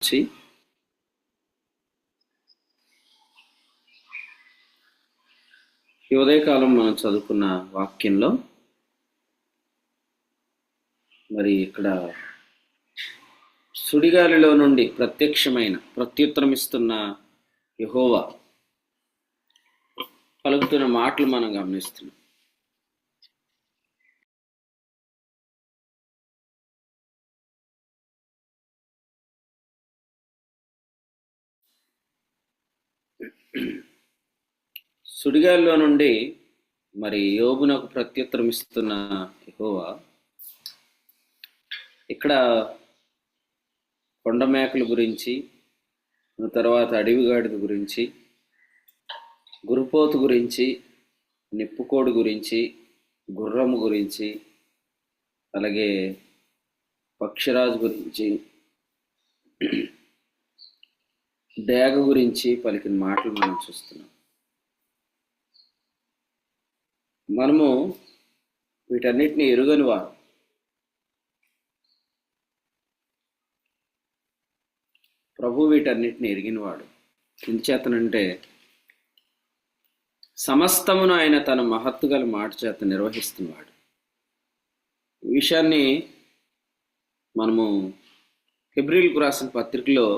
నుంచి ఈ ఉదయకాలం మనం చదువుకున్న వాక్యంలో మరి ఇక్కడ సుడిగాలిలో నుండి ప్రత్యుత్తరం ఇస్తున్న యెహోవా పలుకుతున్న మాటలు మనం గమనిస్తున్నాం. సుడిగాలిలో నుండి మరి యోబునకు ప్రత్యుత్తరం ఇస్తున్న యెహోవా ఇక్కడ కొండ మేకల గురించి, తర్వాత అడవిగాడిద గురించి, గురుపోతు గురించి, నిప్పుకోడి గురించి, గుర్రము గురించి, అలాగే పక్షిరాజు గురించి, డేగ గురించి పలికిన మాటలు మనం చూస్తున్నాం. మనము వీటన్నిటిని ఎరుగని వారు. ప్రభు వీటన్నిటిని ఎరిగినవాడు. ఎందుచేతనంటే సమస్తమును ఆయన తన మహత్తు గల మాట చేత నిర్వహిస్తున్నవాడు. ఈ విషయాన్ని మనము హెబ్రీయులకు రాసిన పత్రికలో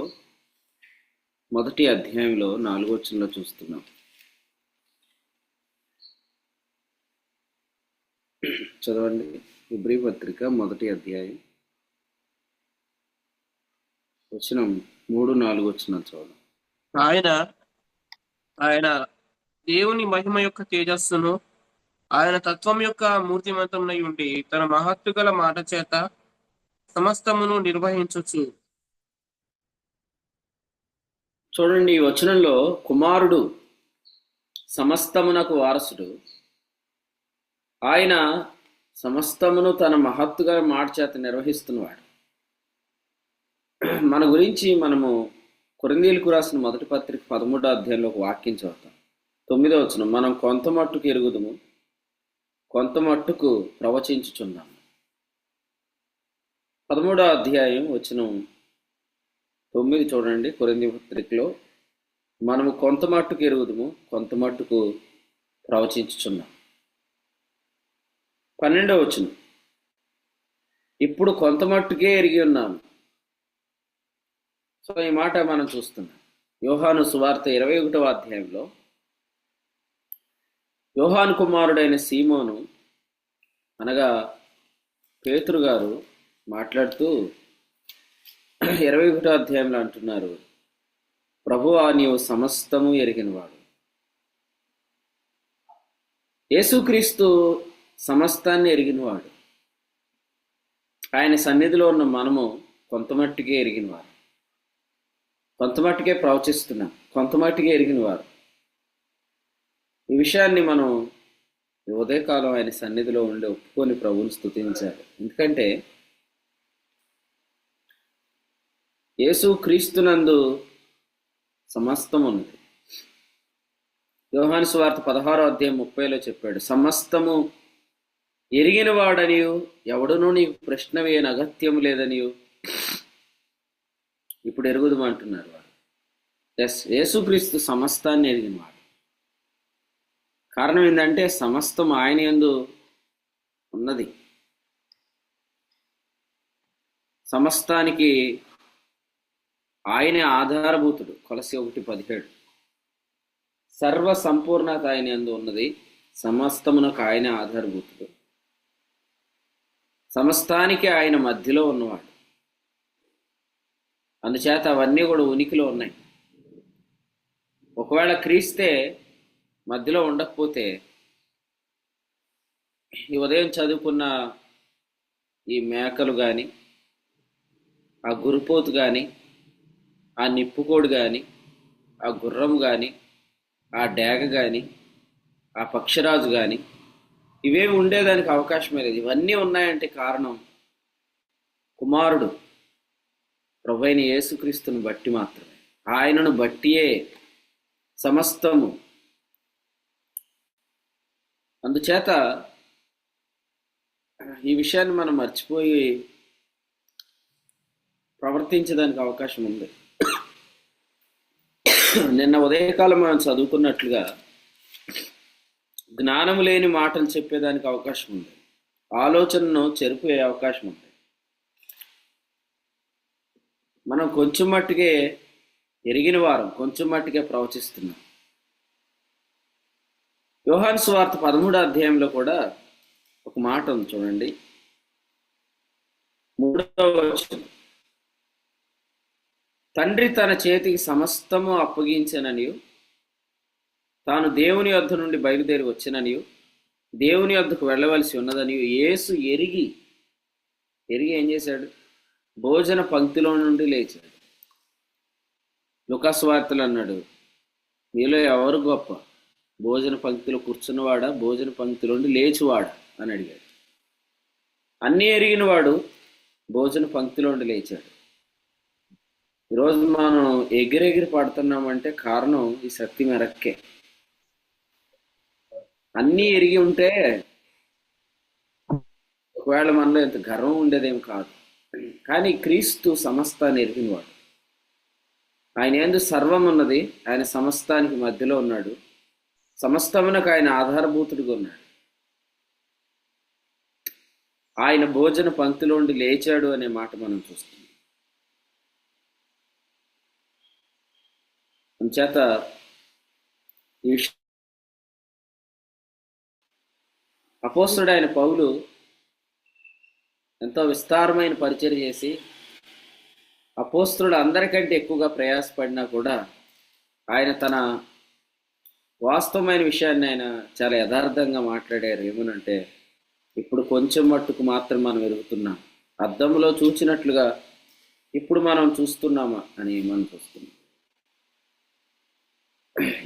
1వ అధ్యాయంలో 4వ వచనంలో చూస్తున్నాం. చదవండి. హెబ్రీ పత్రిక 1వ అధ్యాయం వచనం 3-4 వచనాలు చదవండి. ఆయన దేవుని మహిమ యొక్క తేజస్సును, ఆయన తత్వం యొక్క మూర్తిమంతమునై ఉండి తన మహత్తు గల మాట చేత సమస్తమును నిర్వహించచ్చు. చూడండి, ఈ వచనంలో కుమారుడు సమస్తమునకు వారసుడు. ఆయన సమస్తమును తన మహత్తుగా మాట చేత నిర్వహిస్తున్నవాడు. మన గురించి మనము కొరింథీయులకు రాసిన 1వ పత్రిక 13వ అధ్యాయంలో ఒక వాక్యం చదువుతాం. 9వ వచనం, మనం కొంత మట్టుకు ఎరుగుదుము, కొంత మట్టుకు ప్రవచించుచున్నాము. 13వ అధ్యాయం వచనం 9 చూడండి. కొరింథీ పత్రికలో మనము కొంత మట్టుకు ఎరుగుదుము, కొంత మట్టుకు ప్రవచించుచున్నాం. 12వ వచనం, ఇప్పుడు కొంత మట్టుకే ఎరిగి ఉన్నాము. సో ఈ మాట మనం చూస్తున్నాం. యోహాను సువార్త 21వ అధ్యాయంలో యోహాను కుమారుడైన సీమోను అనగా పేతురు గారు మాట్లాడుతూ 21వ అధ్యాయంలో అంటున్నారు, ప్రభువా నీవు సమస్తము ఎరిగినవాడు. యేసుక్రీస్తు సమస్తాన్ని ఎరిగినవాడు. ఆయన సన్నిధిలో ఉన్న మనము కొంతమట్టుకే ఎరిగినవారు, కొంతమట్టుకే ప్రవచిస్తున్నాం, కొంతమట్టుకే ఎరిగినవారు. ఈ విషయాన్ని మనం ఉదయకాలం ఆయన సన్నిధిలో ఉండి ఒప్పుకొని ప్రభువుని స్తుతించాలి. ఎందుకంటే యేసు క్రీస్తునందు సమస్తం ఉన్నది. యోహాను సువార్త 16వ అధ్యాయం 30లో చెప్పాడు, సమస్తము ఎరిగిన వాడనియు ఎవడునూ నీకు ప్రశ్న వేయని అగత్యం లేదనియు ఇప్పుడు ఎరుగుదమంటున్నారు వాడు. యేసుక్రీస్తు సమస్తాన్ని ఎరిగినవాడు. కారణం ఏంటంటే సమస్తం ఆయన యందు ఉన్నది. సమస్తానికి ఆయనే ఆధారభూతుడు. కొలస్సీ 1:17. సర్వ సంపూర్ణత ఆయన యందు ఉన్నది. సమస్తమునకు ఆయనే ఆధారభూతుడు. సమస్తానికి ఆయన మధ్యలో ఉన్నవాడు. అందుచేత అవన్నీ కూడా ఉనికిలో ఉన్నాయి. ఒకవేళ క్రీస్తే మధ్యలో ఉండకపోతే ఈ ఉదయం చదువుకున్న ఈ మేకలు కానీ, ఆ గురుపోతు కానీ, ఆ నిప్పుకోడు కానీ, ఆ గుర్రం కానీ, ఆ డేగ కానీ, ఆ పక్షిరాజు కానీ ఇవేమి ఉండేదానికి అవకాశమే లేదు. ఇవన్నీ ఉన్నాయంటే కారణం కుమారుడు ప్రభువైన యేసుక్రీస్తుని బట్టి మాత్రమే. ఆయనను బట్టియే సమస్తము. అందుచేత ఈ విషయాన్ని మనం మర్చిపోయి ప్రవర్తించడానికి అవకాశం ఉంది. నిన్న ఉదయకాలం మనం చదువుకున్నట్లుగా జ్ఞానం లేని మాటలు చెప్పేదానికి అవకాశం ఉంది, ఆలోచనను చెరిపే అవకాశం ఉంది. మనం కొంచెం మట్టుకే ఎరిగిన వారం, కొంచెం మట్టుకే ప్రవచిస్తున్నాం. యోహాను సువార్త 13వ అధ్యాయంలో కూడా ఒక మాట ఉంది చూడండి, 3వ వచనం. తండ్రి తన చేతికి సమస్తము అప్పగించననియు, తాను దేవుని యొద్ద నుండి బయలుదేరి వచ్చిననియు, దేవుని యొద్దకు వెళ్ళవలసి ఉన్నదనియు యేసు ఎరిగి ఏం చేశాడు? భోజన పంక్తిలో నుండి లేచాడు. లూకా సువార్తలో అన్నాడు, మీలో ఎవరు గొప్ప, భోజన పంక్తిలో కూర్చున్నవాడా, భోజన పంక్తిలో నుండి లేచివాడా అని అడిగాడు. అన్నీ ఎరిగిన వాడు భోజన పంక్తిలో నుండి లేచాడు. ఈరోజు మనం ఎగిరెగిరి పడుతున్నామంటే కారణం ఈ శక్తి మేరక్కే. అన్నీ ఎరిగి ఉంటే ఒకవేళ మనలో ఎంత గర్వం ఉండేదేం కాదు. కానీ క్రీస్తు సమస్తాన్ని ఎరిగినవాడు. ఆయన యందు సర్వం ఉన్నది, ఆయన సమస్తానికి మధ్యలో ఉన్నాడు, సమస్తమునకు ఆయన ఆధారభూతుడిగా ఉన్నాడు. ఆయన భోజన పంక్తిలో నుండి లేచాడు అనే మాట మనం చూస్తున్నాం. అంచేత ఈ అపోస్తలుడు అయిన పౌలు ఎంతో విస్తారమైన పరిచయం చేసి అపోస్తలుడు అందరికంటే ఎక్కువగా ప్రయాసపడినా కూడా ఆయన తన వాస్తవమైన విషయాన్ని ఆయన చాలా యథార్థంగా మాట్లాడారు. ఏమనంటే, ఇప్పుడు కొంచెం మట్టుకు మాత్రం మనం ఎరుగుతున్నాం, అద్దంలో చూచినట్లుగా ఇప్పుడు మనం చూస్తున్నామా అని మనం చూస్తున్నాం.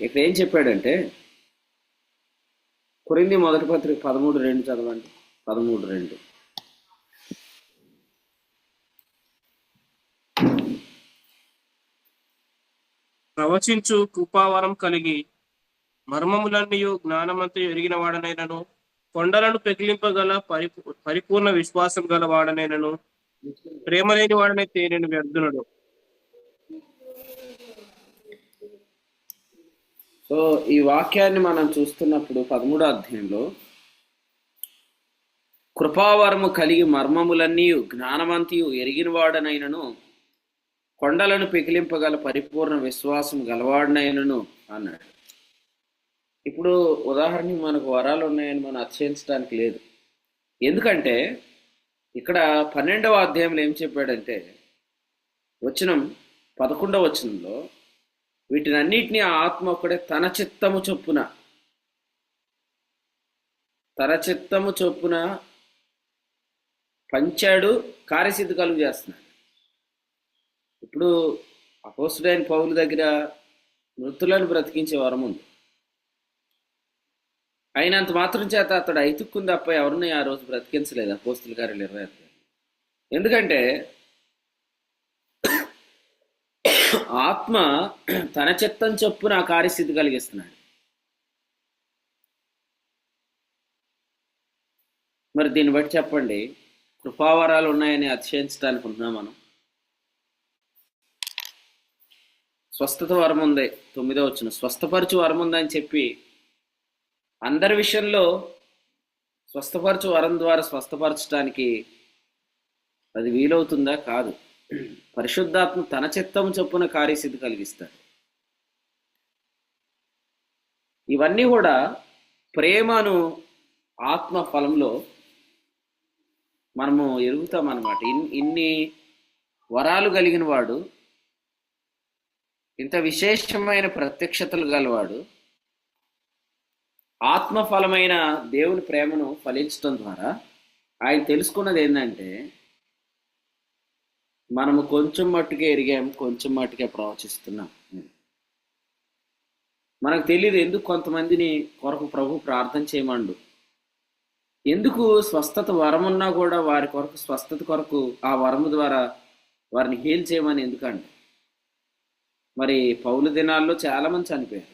ఇక్కడ ఏం చెప్పాడంటే, కొరింథీ మొదటి పత్రిక 13:2 చదవండి. 13:2. ప్రవచించు కృపావరం కలిగి మర్మములన్నయు జ్ఞానమంతయు ఎరిగిన వాడనైనను, కొండలను పెకిలింపగల పరిపూర్ణ విశ్వాసం గల వాడనైనను, ప్రేమ లేని వాడనైతే నేను వ్యర్థునడు. సో ఈ వాక్యాన్ని మనం చూస్తున్నప్పుడు 13వ అధ్యాయంలో కృపావరము కలిగి మర్మములన్నీ జ్ఞానవంతియు ఎరిగిన వాడనైనను, కొండలను పెకిలింపగల పరిపూర్ణ విశ్వాసం గలవాడనైనను అన్నాడు. ఇప్పుడు ఉదాహరణకి మనకు వరాలు ఉన్నాయని మనం అతిశయించడానికి లేదు. ఎందుకంటే ఇక్కడ 12వ అధ్యాయంలో ఏం చెప్పాడంటే, వచనం 11వ వచనంలో వీటినన్నిటినీ ఆ ఆత్మ ఒక్కడే తన చిత్తము చొప్పున పంచాడు, కార్యసిద్ధి కలుగు చేస్తున్నాడు. ఇప్పుడు అపోస్తుడైన పౌలు దగ్గర మృతులను బ్రతికించే వరం ఉంది. అయినంత మాత్రం చేత అతడు ఐతుక్కుంది తప్ప ఎవరిని ఆ రోజు బ్రతికించలేదు అపోస్తుల కార్యాలు 26. ఎందుకంటే ఆత్మ తన చిత్తం చొప్పున ఆ కార్యస్థితి కలిగిస్తున్నాడు. మరి దీన్ని బట్టి చెప్పండి, కృపావరాలు ఉన్నాయని అతిశయించడానికి ఉంటున్నాం మనం? స్వస్థత వరం ఉంది, 9వ వచనం, స్వస్థపరచు వరం ఉందని చెప్పి అందరి విషయంలో స్వస్థపరచు వరం ద్వారా స్వస్థపరచడానికి అది వీలవుతుందా? కాదు. పరిశుద్ధాత్మ తన చిత్తం చొప్పున కార్యసిద్ధి కలిగిస్తాడు. ఇవన్నీ కూడా ప్రేమను ఆత్మ ఫలంలో మనము ఎరుగుతాం అన్నమాట. ఇన్ని వరాలు కలిగిన వాడు, ఇంత విశేషమైన ప్రత్యక్షతలు గలవాడు, ఆత్మఫలమైన దేవుని ప్రేమను ఫలించడం ద్వారా ఆయన తెలుసుకున్నది ఏంటంటే, మనము కొంచెం మట్టుకే ఎరిగాము, కొంచెం మట్టుకే ప్రవచిస్తున్నాం. మనకు తెలియదు ఎందుకు కొంతమందిని కొరకు ప్రభు ప్రార్థన చేయమండు, ఎందుకు స్వస్థత వరమున్నా కూడా వారి కొరకు స్వస్థత కొరకు ఆ వరము ద్వారా వారిని హీల్ చేయమని ఎందుకండి? మరి పౌలు దినాల్లో చాలామంది చనిపోయారు.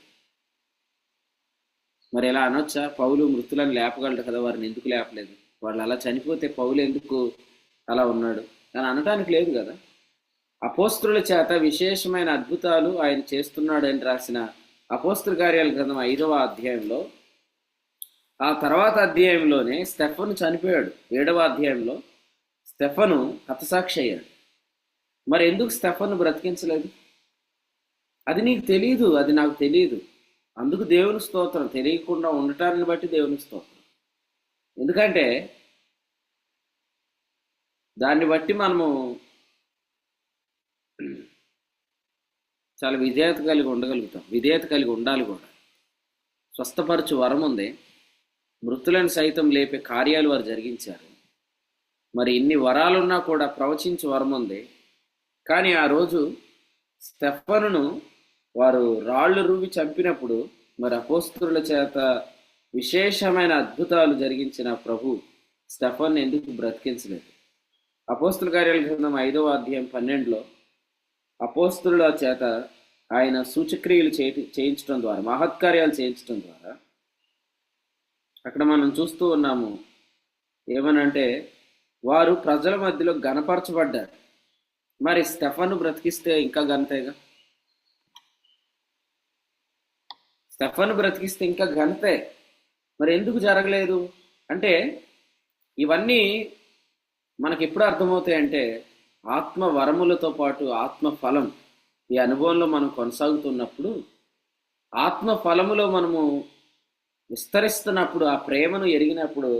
మరి ఎలా అనొచ్చా? పౌలు మృతులను లేపగలడు కదా, వారిని ఎందుకు లేపలేదు? వాళ్ళు అలా చనిపోతే పౌలు ఎందుకు అలా ఉన్నాడు అని అనటానికి లేదు కదా. అపోస్తుల చేత విశేషమైన అద్భుతాలు ఆయన చేస్తున్నాడని రాసిన అపోస్తుల కార్యాల గ్రంథం 5వ అధ్యాయంలో, ఆ తర్వాత అధ్యాయంలోనే స్టెఫను చనిపోయాడు. 7వ అధ్యాయంలో స్టెఫను హతసాక్షి అయ్యాడు. మరి ఎందుకు స్టెఫను బ్రతికించలేదు? అది నీకు తెలియదు, అది నాకు తెలియదు. అందుకు దేవుని స్తోత్రం. తెలియకుండా ఉండటాన్ని బట్టి దేవుని స్తోత్రం. ఎందుకంటే దాన్ని బట్టి మనము చాలా విధేయత కలిగి ఉండగలుగుతాం. విధేయత కలిగి ఉండాలి కూడా. స్వస్థపరచు వరం ఉంది. మృతులను సైతం లేపే కార్యాలు వారు జరిగించారు. మరి ఇన్ని వరాలున్నా కూడా ప్రవచించే వరం ఉంది. కానీ ఆ రోజు స్టెఫనును వారు రాళ్ళు రువ్వి చంపినప్పుడు మరి అపోస్తుల చేత విశేషమైన అద్భుతాలు జరిగించిన ప్రభు స్టెఫన్ ఎందుకు బ్రతికించలేదు? అపోస్తుల కార్యాల గ్రంథం 5వ అధ్యాయం 12లో అపోస్తుల చేత ఆయన సూచక్రియలు చేయించడం ద్వారా, మహత్కార్యాలు చేయించడం ద్వారా అక్కడ మనం చూస్తూ ఉన్నాము. ఏమనంటే వారు ప్రజల మధ్యలో గణపరచబడ్డారు. మరి స్టెఫను బ్రతికిస్తే ఇంకా ఘనతేగా. స్టెఫను బ్రతికిస్తే ఇంకా ఘనతే. మరి ఎందుకు జరగలేదు అంటే ఇవన్నీ మనకి ఎప్పుడు అర్థమవుతాయంటే ఆత్మ వరములతో పాటు ఆత్మ ఫలం ఈ అనుభవంలో మనం కొనసాగుతున్నప్పుడు, ఆత్మ ఫలములో మనము విస్తరిస్తున్నప్పుడు, ఆ ప్రేమను ఎరిగినప్పుడు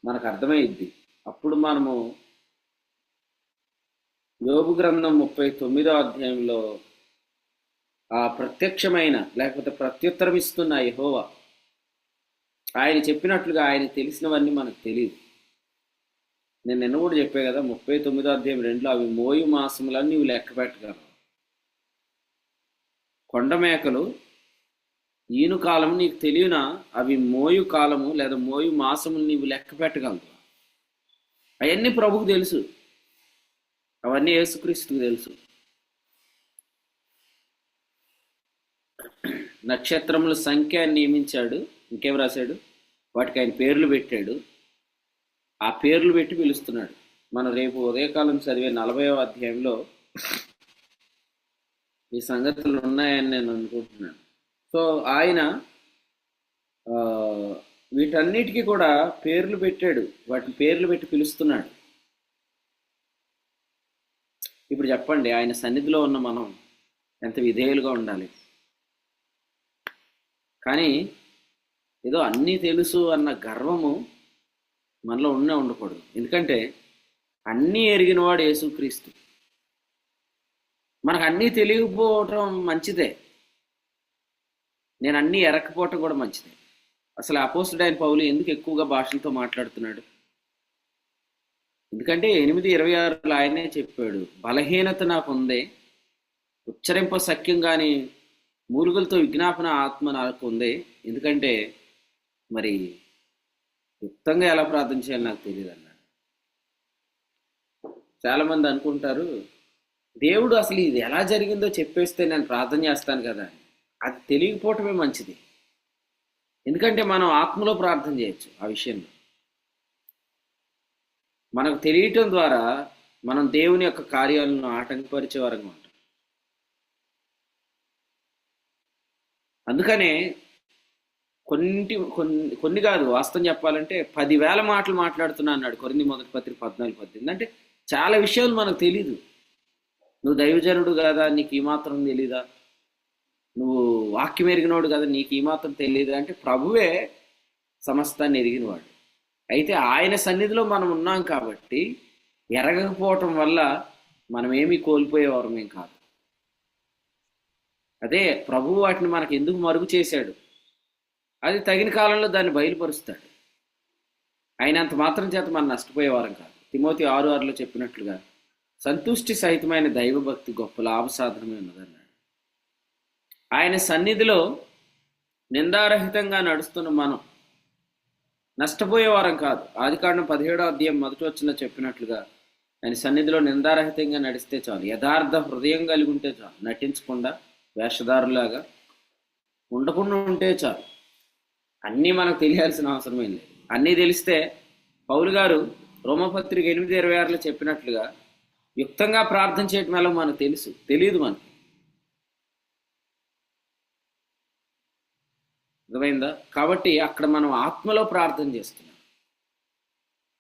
మనకు అర్థమైద్ది. అప్పుడు మనము యోబు గ్రంథం 39వ అధ్యాయంలో ఆ ప్రత్యక్షమైన లేకపోతే ప్రత్యుత్తరం ఇస్తున్న యెహోవా ఆయన చెప్పినట్లుగా ఆయన తెలిసినవన్నీ మనకు తెలియదు. నేను నిన్న కూడా చెప్పే కదా 39వ అధ్యాయం 2లో అవి మోయు మాసములని నీవు లెక్క పెట్టగలవు. కొండ మేకలు ఈను కాలము నీకు తెలియనా? అవి మోయు కాలము లేదా మోయు మాసములు నీవు లెక్క పెట్టగలవు. అవన్నీ ప్రభువుకు తెలుసు. అవన్నీ యేసుక్రీస్తుకు తెలుసు. నక్షత్రముల సంఖ్య నియమించాడు. ఇంకేం రాశాడు? వాటికి ఆయన పేర్లు పెట్టాడు. ఆ పేర్లు పెట్టి పిలుస్తున్నాడు. మనం రేపు ఉదయకాలం చదివే 40వ అధ్యాయంలో ఈ సంగతులు ఉన్నాయని నేను అనుకుంటున్నాను. సో ఆయన వీటన్నిటికీ కూడా పేర్లు పెట్టాడు. వాటిని పేర్లు పెట్టి పిలుస్తున్నాడు. ఇప్పుడు చెప్పండి, ఆయన సన్నిధిలో ఉన్న మనం ఎంత విధేయులుగా ఉండాలి. కానీ ఏదో అన్నీ తెలుసు అన్న గర్వము మనలో ఉండకూడదు. ఎందుకంటే అన్నీ ఎరిగినవాడు యేసుక్రీస్తు. మనకు అన్నీ తెలియకపోవటం మంచిదే. నేను అన్నీ ఎరకపోవటం కూడా మంచిదే. అసలు అపోస్తుడైన పౌలు ఎందుకు ఎక్కువగా భాషలతో మాట్లాడుతున్నాడు? ఎందుకంటే 8:26 ఆయనే చెప్పాడు, బలహీనత నాకు ఉంది, ఉచ్చరింప సఖ్యం కానీ మూలుగులతో విజ్ఞాపన ఆత్మ నాకు ఉంది. ఎందుకంటే మరి యుక్తంగా ఎలా ప్రార్థన చేయాలి నాకు తెలియదు అన్నాడు. చాలామంది అనుకుంటారు దేవుడు అసలు ఇది ఎలా జరిగిందో చెప్పేస్తే నేను ప్రార్థన చేస్తాను కదా. అది తెలియకపోవటమే మంచిది. ఎందుకంటే మనం ఆత్మలో ప్రార్థన చేయొచ్చు. ఆ విషయంలో మనకు తెలియటం ద్వారా మనం దేవుని యొక్క కార్యాలను ఆటంకపరిచే వరంగా ఉంటాం. అందుకనే కొన్ని కాదు, వాస్తవం చెప్పాలంటే 10,000 మాటలు మాట్లాడుతున్నా అన్నాడు కొరింథీ మొదటి పత్రిక 14:18. అంటే చాలా విషయాలు మనకు తెలీదు. నువ్వు దైవజనుడు కదా, నీకు ఈ మాత్రం తెలీదా? నువ్వు వాక్యం ఎరిగినోడు కదా, నీకు ఈ మాత్రం తెలియదు అంటే ప్రభువే సమస్తాన్ని ఎరిగినవాడు. అయితే ఆయన సన్నిధిలో మనం ఉన్నాం కాబట్టి ఎరగకపోవటం వల్ల మనం ఏమీ కోల్పోయేవారమేం కాదు. అదే ప్రభువు వాటిని మనకు ఎందుకు మరుగు చేశాడు, అది తగిన కాలంలో దాన్ని బయలుపరుస్తాడు. అయినంత మాత్రం చేత మనం నష్టపోయేవారం కాదు. తిమోతి 6:6లో చెప్పినట్లుగా సంతుష్టి సహితమైన దైవభక్తి గొప్ప లాభసాధనమే ఉన్నదన్నాడు. ఆయన సన్నిధిలో నిందారహితంగా నడుస్తున్న మనం నష్టపోయేవారం కాదు. ఆదికాండం 17వ అధ్యాయం 1వ వచనంలో చెప్పినట్లుగా ఆయన సన్నిధిలో నిందారహితంగా నడిస్తే చాలు. యథార్థ హృదయం కలిగి ఉంటే చాలు. నటించకుండా వేషధారులాగా ఉండకుండా ఉంటే చాలు. అన్నీ మనకు తెలియాల్సిన అవసరమే లేదు. అన్నీ తెలిస్తే పౌలు గారు రోమపత్రిక 8:26లో చెప్పినట్లుగా యుక్తంగా ప్రార్థన చేయటం ఎలా మనకు తెలియదు మనకి. అర్థమైందా? కాబట్టి అక్కడ మనం ఆత్మలో ప్రార్థన చేస్తున్నాం.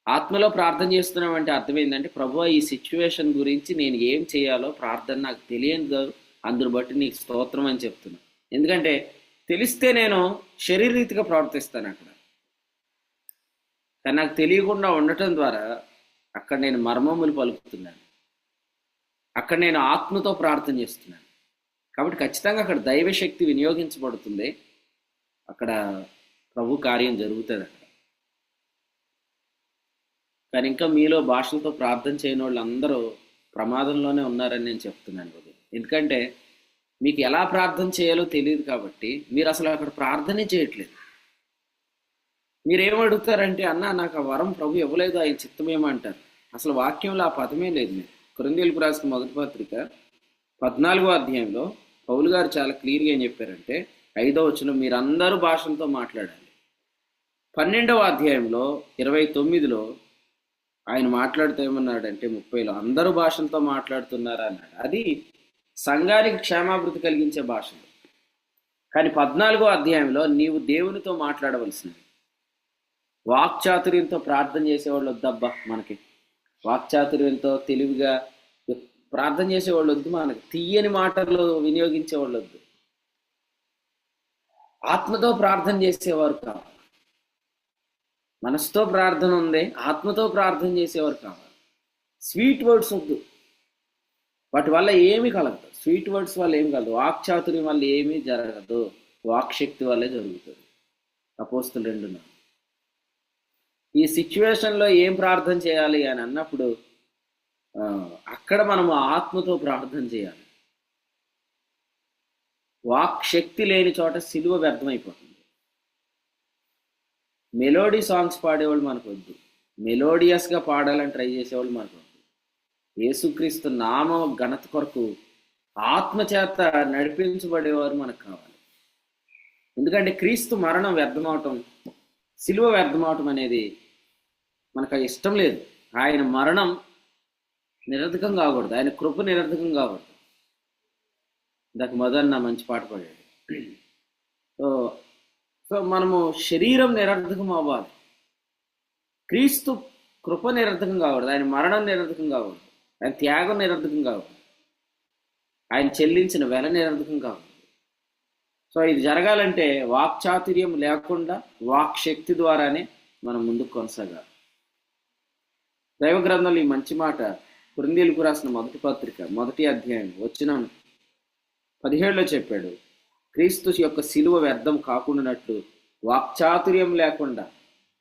ఆత్మలో ప్రార్థన చేస్తున్నాం అంటే అర్థమైందంటే, ప్రభువా ఈ సిచ్యువేషన్ గురించి నేను ఏం చేయాలో ప్రార్థన నాకు తెలియదు కాదు, అందును బట్టి నీకు స్తోత్రం అని చెప్తున్నాను. ఎందుకంటే తెలిస్తే నేను శరీరరీతిగా ప్రవర్తిస్తాను అక్కడ, కానీ నాకు తెలియకుండా ఉండటం ద్వారా అక్కడ నేను మర్మములు పలుకుతున్నాను, అక్కడ నేను ఆత్మతో ప్రార్థన చేస్తున్నాను. కాబట్టి ఖచ్చితంగా అక్కడ దైవశక్తి వినియోగించబడుతుంది, అక్కడ ప్రభు కార్యం జరుగుతుంది అక్కడ. కానీ ఇంకా మీలో భాషలతో ప్రార్థన చేయని వాళ్ళు అందరూ ప్రమాదంలోనే ఉన్నారని నేను చెప్తున్నాను కదా. ఎందుకంటే మీకు ఎలా ప్రార్థన చేయాలో తెలియదు కాబట్టి మీరు అసలు అక్కడ ప్రార్థనే చేయట్లేదు. మీరేమడుగుతారంటే, అన్న నాకు ఆ వరం ప్రభు ఇవ్వలేదు, ఆయన చిత్తమేమంటారు. అసలు వాక్యంలో ఆ పదమే లేదు. మీరు కొరింథీయులకు రాసిన మొదటి పత్రిక 14వ అధ్యాయంలో పౌలు గారు చాలా క్లియర్గా ఏం చెప్పారంటే, 5వ వచనం మీరందరూ భాషలతో మాట్లాడాలి. 12వ అధ్యాయంలో 29లో ఆయన మాట్లాడుతూ ఏమన్నాడంటే 30లో అందరూ భాషలతో మాట్లాడుతున్నారా అన్నాడు. అది సంఘానికి క్షేమాభివృద్ధి కలిగించే భాషలు. కానీ 14వ అధ్యాయంలో నీవు దేవునితో మాట్లాడవలసినది. వాక్చాతుర్యంతో ప్రార్థన చేసేవాళ్ళు వద్దబ్బా మనకి, వాక్చాతుర్యంతో తెలివిగా ప్రార్థన చేసేవాళ్ళు వద్దు మనకి, తీయని మాటలు వినియోగించేవాళ్ళు వద్దు, ఆత్మతో ప్రార్థన చేసేవారు కావాలి. మనసుతో ప్రార్థన ఉంది, ఆత్మతో ప్రార్థన చేసేవారు కావాలి. స్వీట్ వర్డ్స్ వద్దు, వాటి వల్ల ఏమీ కలగదు. స్వీట్ వర్డ్స్ వల్ల ఏమి కలదు, వాక్చాతుర్యం వల్ల ఏమీ జరగదు, వాక్శక్తి వల్లే జరుగుతుంది. అపోస్తులు 2. ఈ సిచ్యువేషన్లో ఏం ప్రార్థన చేయాలి అని అన్నప్పుడు అక్కడ మనము ఆత్మతో ప్రార్థన చేయాలి. వాక్శక్తి లేని చోట సిలువ వ్యర్థమైపోతుంది. మెలోడీ సాంగ్స్ పాడేవాళ్ళు మనకు వద్దు, మెలోడియస్గా పాడాలని ట్రై చేసేవాళ్ళు మనకు వద్దు. యేసుక్రీస్తు నామ ఘనత కొరకు ఆత్మచేత నడిపించబడేవారు మనకు కావాలి. ఎందుకంటే క్రీస్తు మరణం వ్యర్థమవటం, సిలువ వ్యర్థమవటం అనేది మనకు ఇష్టం లేదు. ఆయన మరణం నిరర్ధకం కాకూడదు, ఆయన కృప నిరర్ధకం కాకూడదు. దానికి మొదన్న మంచి పాట పాడాడు. సో మనము శరీరం నిరర్ధకం అవ్వాలి, క్రీస్తు కృప నిరర్ధకం కాకూడదు, ఆయన మరణం నిరర్ధకం కాకూడదు, ఆయన త్యాగం నిరర్ధకం కాకూడదు, ఆయన చెల్లించిన వెల నిరర్ధకం కాకూడదు. సో ఇది జరగాలంటే వాక్చాతుర్యం లేకుండా వాక్శక్తి ద్వారానే మనం ముందుకు కొనసాగాలి. దైవ గ్రంథంలో ఈ మంచి మాట కొరింథీయులకు రాసిన మొదటి పత్రిక 1వ అధ్యాయం 17లో చెప్పాడు, క్రీస్తు యొక్క సిలువ వ్యర్థం కాకుండానట్లు వాక్చాతుర్యం లేకుండా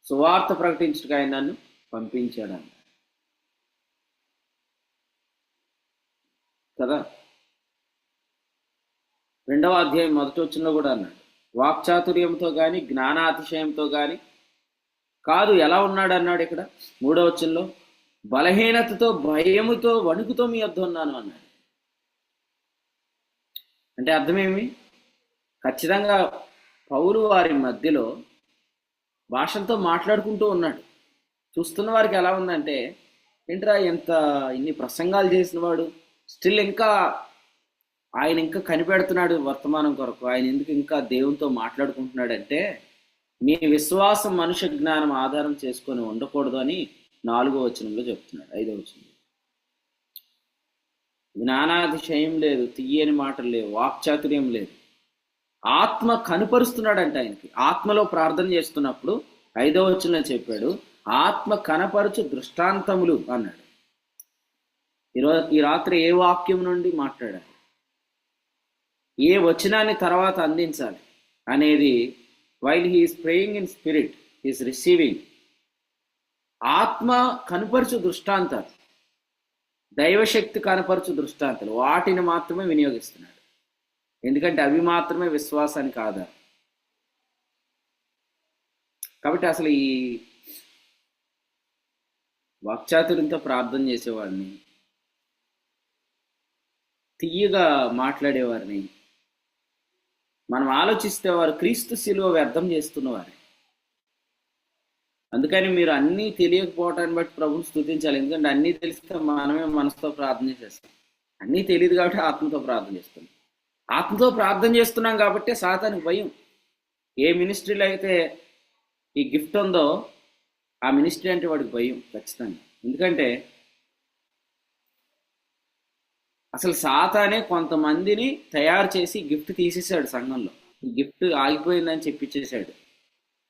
సువార్త ప్రకటించడానికి ఆయన నన్ను పంపించాడు కదా. 2వ అధ్యాయం 1వ వచనంలో కూడా అన్నాడు, వాక్చాతుర్యంతో కానీ జ్ఞానాతిశయంతో కానీ కాదు. ఎలా ఉన్నాడు అన్నాడు ఇక్కడ 3వ వచనంలో, బలహీనతతో భయముతో వణుకుతో మీ వద్ద ఉన్నాను అన్నాడు. అంటే అర్థమేమి? ఖచ్చితంగా పౌలు వారి మధ్యలో భాషలతో మాట్లాడుకుంటూ ఉన్నాడు. చూస్తున్న వారికి ఎలా ఉందంటే, ఏంట్రా ఇన్ని ప్రసంగాలు చేసిన వాడు స్టిల్ ఇంకా ఆయన ఇంకా కనిపెడుతున్నాడు వర్తమానం కొరకు, ఆయన ఎందుకు ఇంకా దేవునితో మాట్లాడుకుంటున్నాడంటే, మీ విశ్వాసం మనుష్య జ్ఞానం ఆధారం చేసుకొని ఉండకూడదు అని 4వ వచనంలో చెప్తున్నాడు. 5వ వచనంలో జ్ఞానాతిశయం లేదు, తీయని మాటలు లేవు, వాక్చాతుర్యం లేదు, ఆత్మ కనపరుస్తున్నాడంట. ఆయనకి ఆత్మలో ప్రార్థన చేస్తున్నప్పుడు 5వ వచనంలో చెప్పాడు, ఆత్మ కనపరుచు దృష్టాంతములు అన్నాడు. ఈ రాత్రి ఏ వాక్యం నుండి మాట్లాడాలి, ఏ వచనాన్ని తర్వాత అందించాలి అనేది, while he's praying in spirit is receiving. ఆత్మ కనపరచు దృష్టాంతాలు, దైవశక్తి కనపరచు దృష్టాంతాలు, వాటిని మాత్రమే వినియోగిస్తున్నాడు. ఎందుకంటే అవి మాత్రమే విశ్వాసానికి ఆధారం. కాబట్టి అసలు ఈ వాక్చాతుర్యంతో ప్రార్థన చేసేవాడిని, తీయగా మాట్లాడేవారిని మనం ఆలోచిస్తే వారు క్రీస్తు శిలువ వ్యర్థం చేస్తున్నవారు. అందుకని మీరు అన్నీ తెలియకపోవటాన్ని బట్టి ప్రభుని స్తుతించాలి. ఎందుకంటే అన్నీ తెలిస్తే మనమే మనసుతో ప్రార్థన చేస్తాం. అన్నీ తెలియదు కాబట్టి ఆత్మతో ప్రార్థన చేస్తాం. ఆత్మతో ప్రార్థన చేస్తున్నాం కాబట్టి సాతానికి భయం. ఏ మినిస్ట్రీలో అయితే ఈ గిఫ్ట్ ఉందో ఆ మినిస్ట్రీ అంటే వాడికి భయం ఖచ్చితంగా. ఎందుకంటే అసలు సాతానే కొంతమందిని తయారు చేసి గిఫ్ట్ తీసేసాడు సంఘంలో. ఈ గిఫ్ట్ ఆగిపోయిందని చెప్పించేశాడు.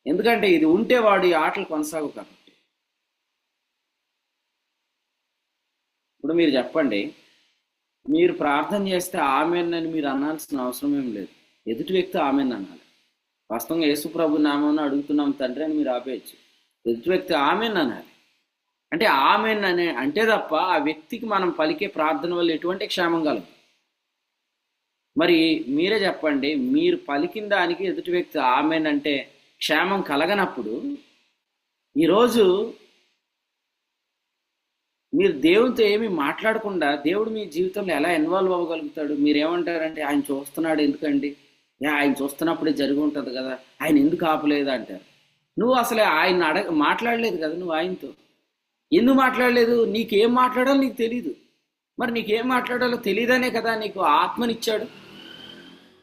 ఎందుకంటే ఇది ఉంటే వాడు ఈ ఆటలు కొనసాగు కాబట్టి. ఇప్పుడు మీరు చెప్పండి, మీరు ప్రార్థన చేస్తే ఆమెన్ అని మీరు అనాల్సిన అవసరం ఏం లేదు. ఎదుటి వ్యక్తి ఆమెన్ అనాలి. వాస్తవంగా యేసు ప్రభు నామమున అడుగుతున్నాం తండ్రి అని మీరు ఆపేయచ్చు. ఎదుటి వ్యక్తి ఆమెన్ అనాలి. అంటే ఆమెన్ అనే అంటే తప్ప ఆ వ్యక్తికి మనం పలికే ప్రార్థన వల్ల ఎటువంటి క్షేమం కలదు. మరి మీరే చెప్పండి, మీరు పలికిన దానికి ఎదుటి వ్యక్తి ఆమెన్ అంటే క్షేమం కలగనప్పుడు ఈరోజు మీరు దేవునితో ఏమీ మాట్లాడకుండా దేవుడు మీ జీవితంలో ఎలా ఇన్వాల్వ్ అవ్వగలుగుతాడు? మీరేమంటారంటే ఆయన చూస్తున్నాడు ఎందుకండి, ఆయన చూస్తున్నప్పుడే జరిగి ఉంటుంది కదా, ఆయన ఎందుకు ఆపలేదు అంటారు. నువ్వు అసలు ఆయన మాట్లాడలేదు కదా. నువ్వు ఆయనతో ఎందుకు మాట్లాడలేదు? నీకేం మాట్లాడాలో నీకు తెలీదు. మరి నీకేం మాట్లాడాలో తెలియదనే కదా నీకు ఆత్మనిచ్చాడు.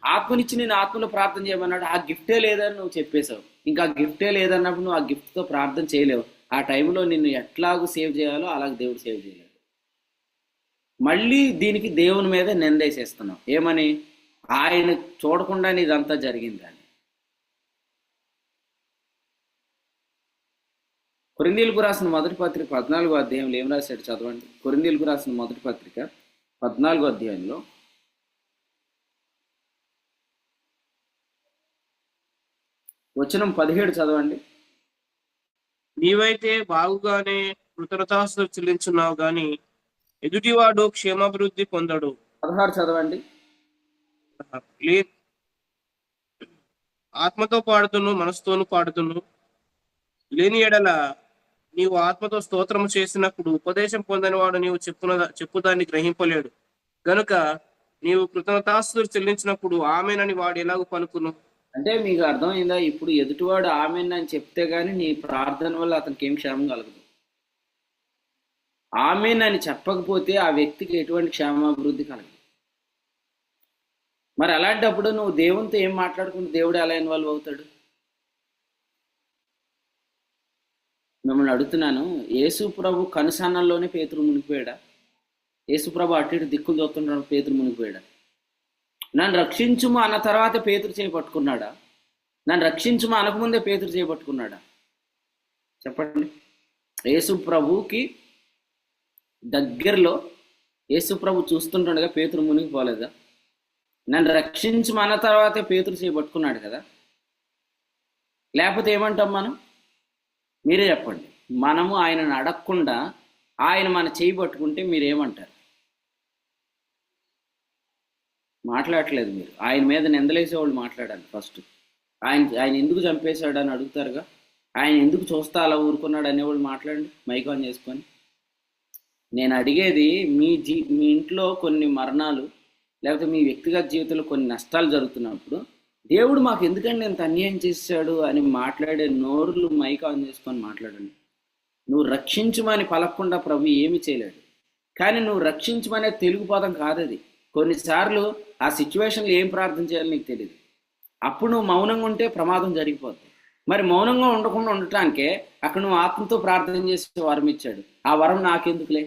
ఆత్మనిచ్చి నేను ఆత్మలో ప్రార్థన చేయమన్నాడు. ఆ గిఫ్టే లేదని నువ్వు చెప్పేశావు. ఇంకా ఆ గిఫ్టే లేదన్నప్పుడు నువ్వు ఆ గిఫ్ట్తో ప్రార్థన చేయలేవు. ఆ టైంలో నిన్ను ఎట్లాగూ సేవ్ చేయాలో అలాగే దేవుడు సేవ్ చేయలేడు. మళ్ళీ దీనికి దేవుని మీద నిందేసేస్తున్నావు. ఏమని? ఆయన చూడకుండా ఇదంతా జరిగిందని. కొరింథీయులకు రాసిన మొదటి పత్రిక 14వ అధ్యాయంలో ఏం రాశాడు చదవండి. కొరింథీయులకు రాసిన మొదటి పత్రిక 14వ అధ్యాయంలో వచనం 17 చదవండి. నీవైతే బాగుగానే కృతజ్ఞతాస్తుతులు చెల్లించున్నావు గాని ఎదుటివాడు క్షేమాభివృద్ధి పొందడు. 16 చదవండి. ఆత్మతో పాడుతును మనసుతోను పాడుతును లేని ఎడల నీవు ఆత్మతో స్తోత్రము చేసినప్పుడు ఉపదేశం పొందని వాడు నీవు చెప్పుదాన్ని గ్రహింపలేడు గనుక నీవు కృతజ్ఞతాస్తుతులు చెల్లించినప్పుడు ఆమెనని వాడు ఎలాగో పలుకును. అంటే మీకు అర్థమైందా? ఇప్పుడు ఎదుటివాడు ఆమెన్ అని చెప్తే గానీ నీ ప్రార్థన వల్ల అతనికి ఏం క్షేమం కలగదు. ఆమెన్ అని చెప్పకపోతే ఆ వ్యక్తికి ఎటువంటి క్షేమాభివృద్ధి కలగదు. మరి అలాంటప్పుడు నువ్వు దేవునితో ఏం మాట్లాడుకుంటే దేవుడు ఎలా ఇన్వాల్వ్ అవుతాడు? మిమ్మల్ని అడుగుతున్నాను, యేసు ప్రభు కనుసన్నల్లోనే పేతురు మునిగిపోయాడా? యేసు ప్రభు అటు ఇటు దిక్కులు చూస్తుంటాడు, పేతురు మునిగిపోయాడా? నన్ను రక్షించుము అన్న తర్వాత పేతురు చేపట్టుకున్నాడా? నన్ను రక్షించుము అనకముందే పేతురు చేపట్టుకున్నాడా? చెప్పండి. యేసు ప్రభుకి దగ్గరలో యేసు ప్రభు చూస్తుండగా పేతురు మునిగిపోలేదా? నన్ను రక్షించుము అన్న తర్వాతే పేతురు చేపట్టుకున్నాడు కదా. లేకపోతే ఏమంటాం మనం? మీరే చెప్పండి. మనము ఆయనను అడగకుండా ఆయన మన చేయి పట్టుకుంటే మీరేమంటారు? మాట్లాడట్లేదు మీరు. ఆయన మీద నిందలేసేవాళ్ళు మాట్లాడాలి ఫస్ట్. ఆయన ఎందుకు చంపేశాడు అని అడుగుతారుగా. ఆయన ఎందుకు చూస్తా అలా ఊరుకున్నాడు అనేవాళ్ళు మాట్లాడండి మైక్ ఆన్ చేసుకొని. నేను అడిగేది మీ ఇంట్లో కొన్ని మరణాలు లేకపోతే మీ వ్యక్తిగత జీవితంలో కొన్ని నష్టాలు జరుగుతున్నప్పుడు దేవుడు మాకు ఎందుకంటే ఎంత అన్యాయం చేశాడు అని మాట్లాడే నోరులు మైక్ ఆన్ చేసుకొని మాట్లాడండి. నువ్వు రక్షించమని పలకకుండా ప్రభు ఏమి చేయలేడు. కానీ నువ్వు రక్షించమనే తెలుగు పదం కాదది. కొన్నిసార్లు ఆ సిచ్యువేషన్లో ఏం ప్రార్థన చేయాలో నీకు తెలియదు. అప్పుడు నువ్వు మౌనంగా ఉంటే ప్రమాదం జరిగిపోతుంది. మరి మౌనంగా ఉండకుండా ఉండటానికే అక్కడ నువ్వు ఆత్మతో ప్రార్థన చేసే వరం ఇచ్చాడు. ఆ వరం నాకెందుకులే,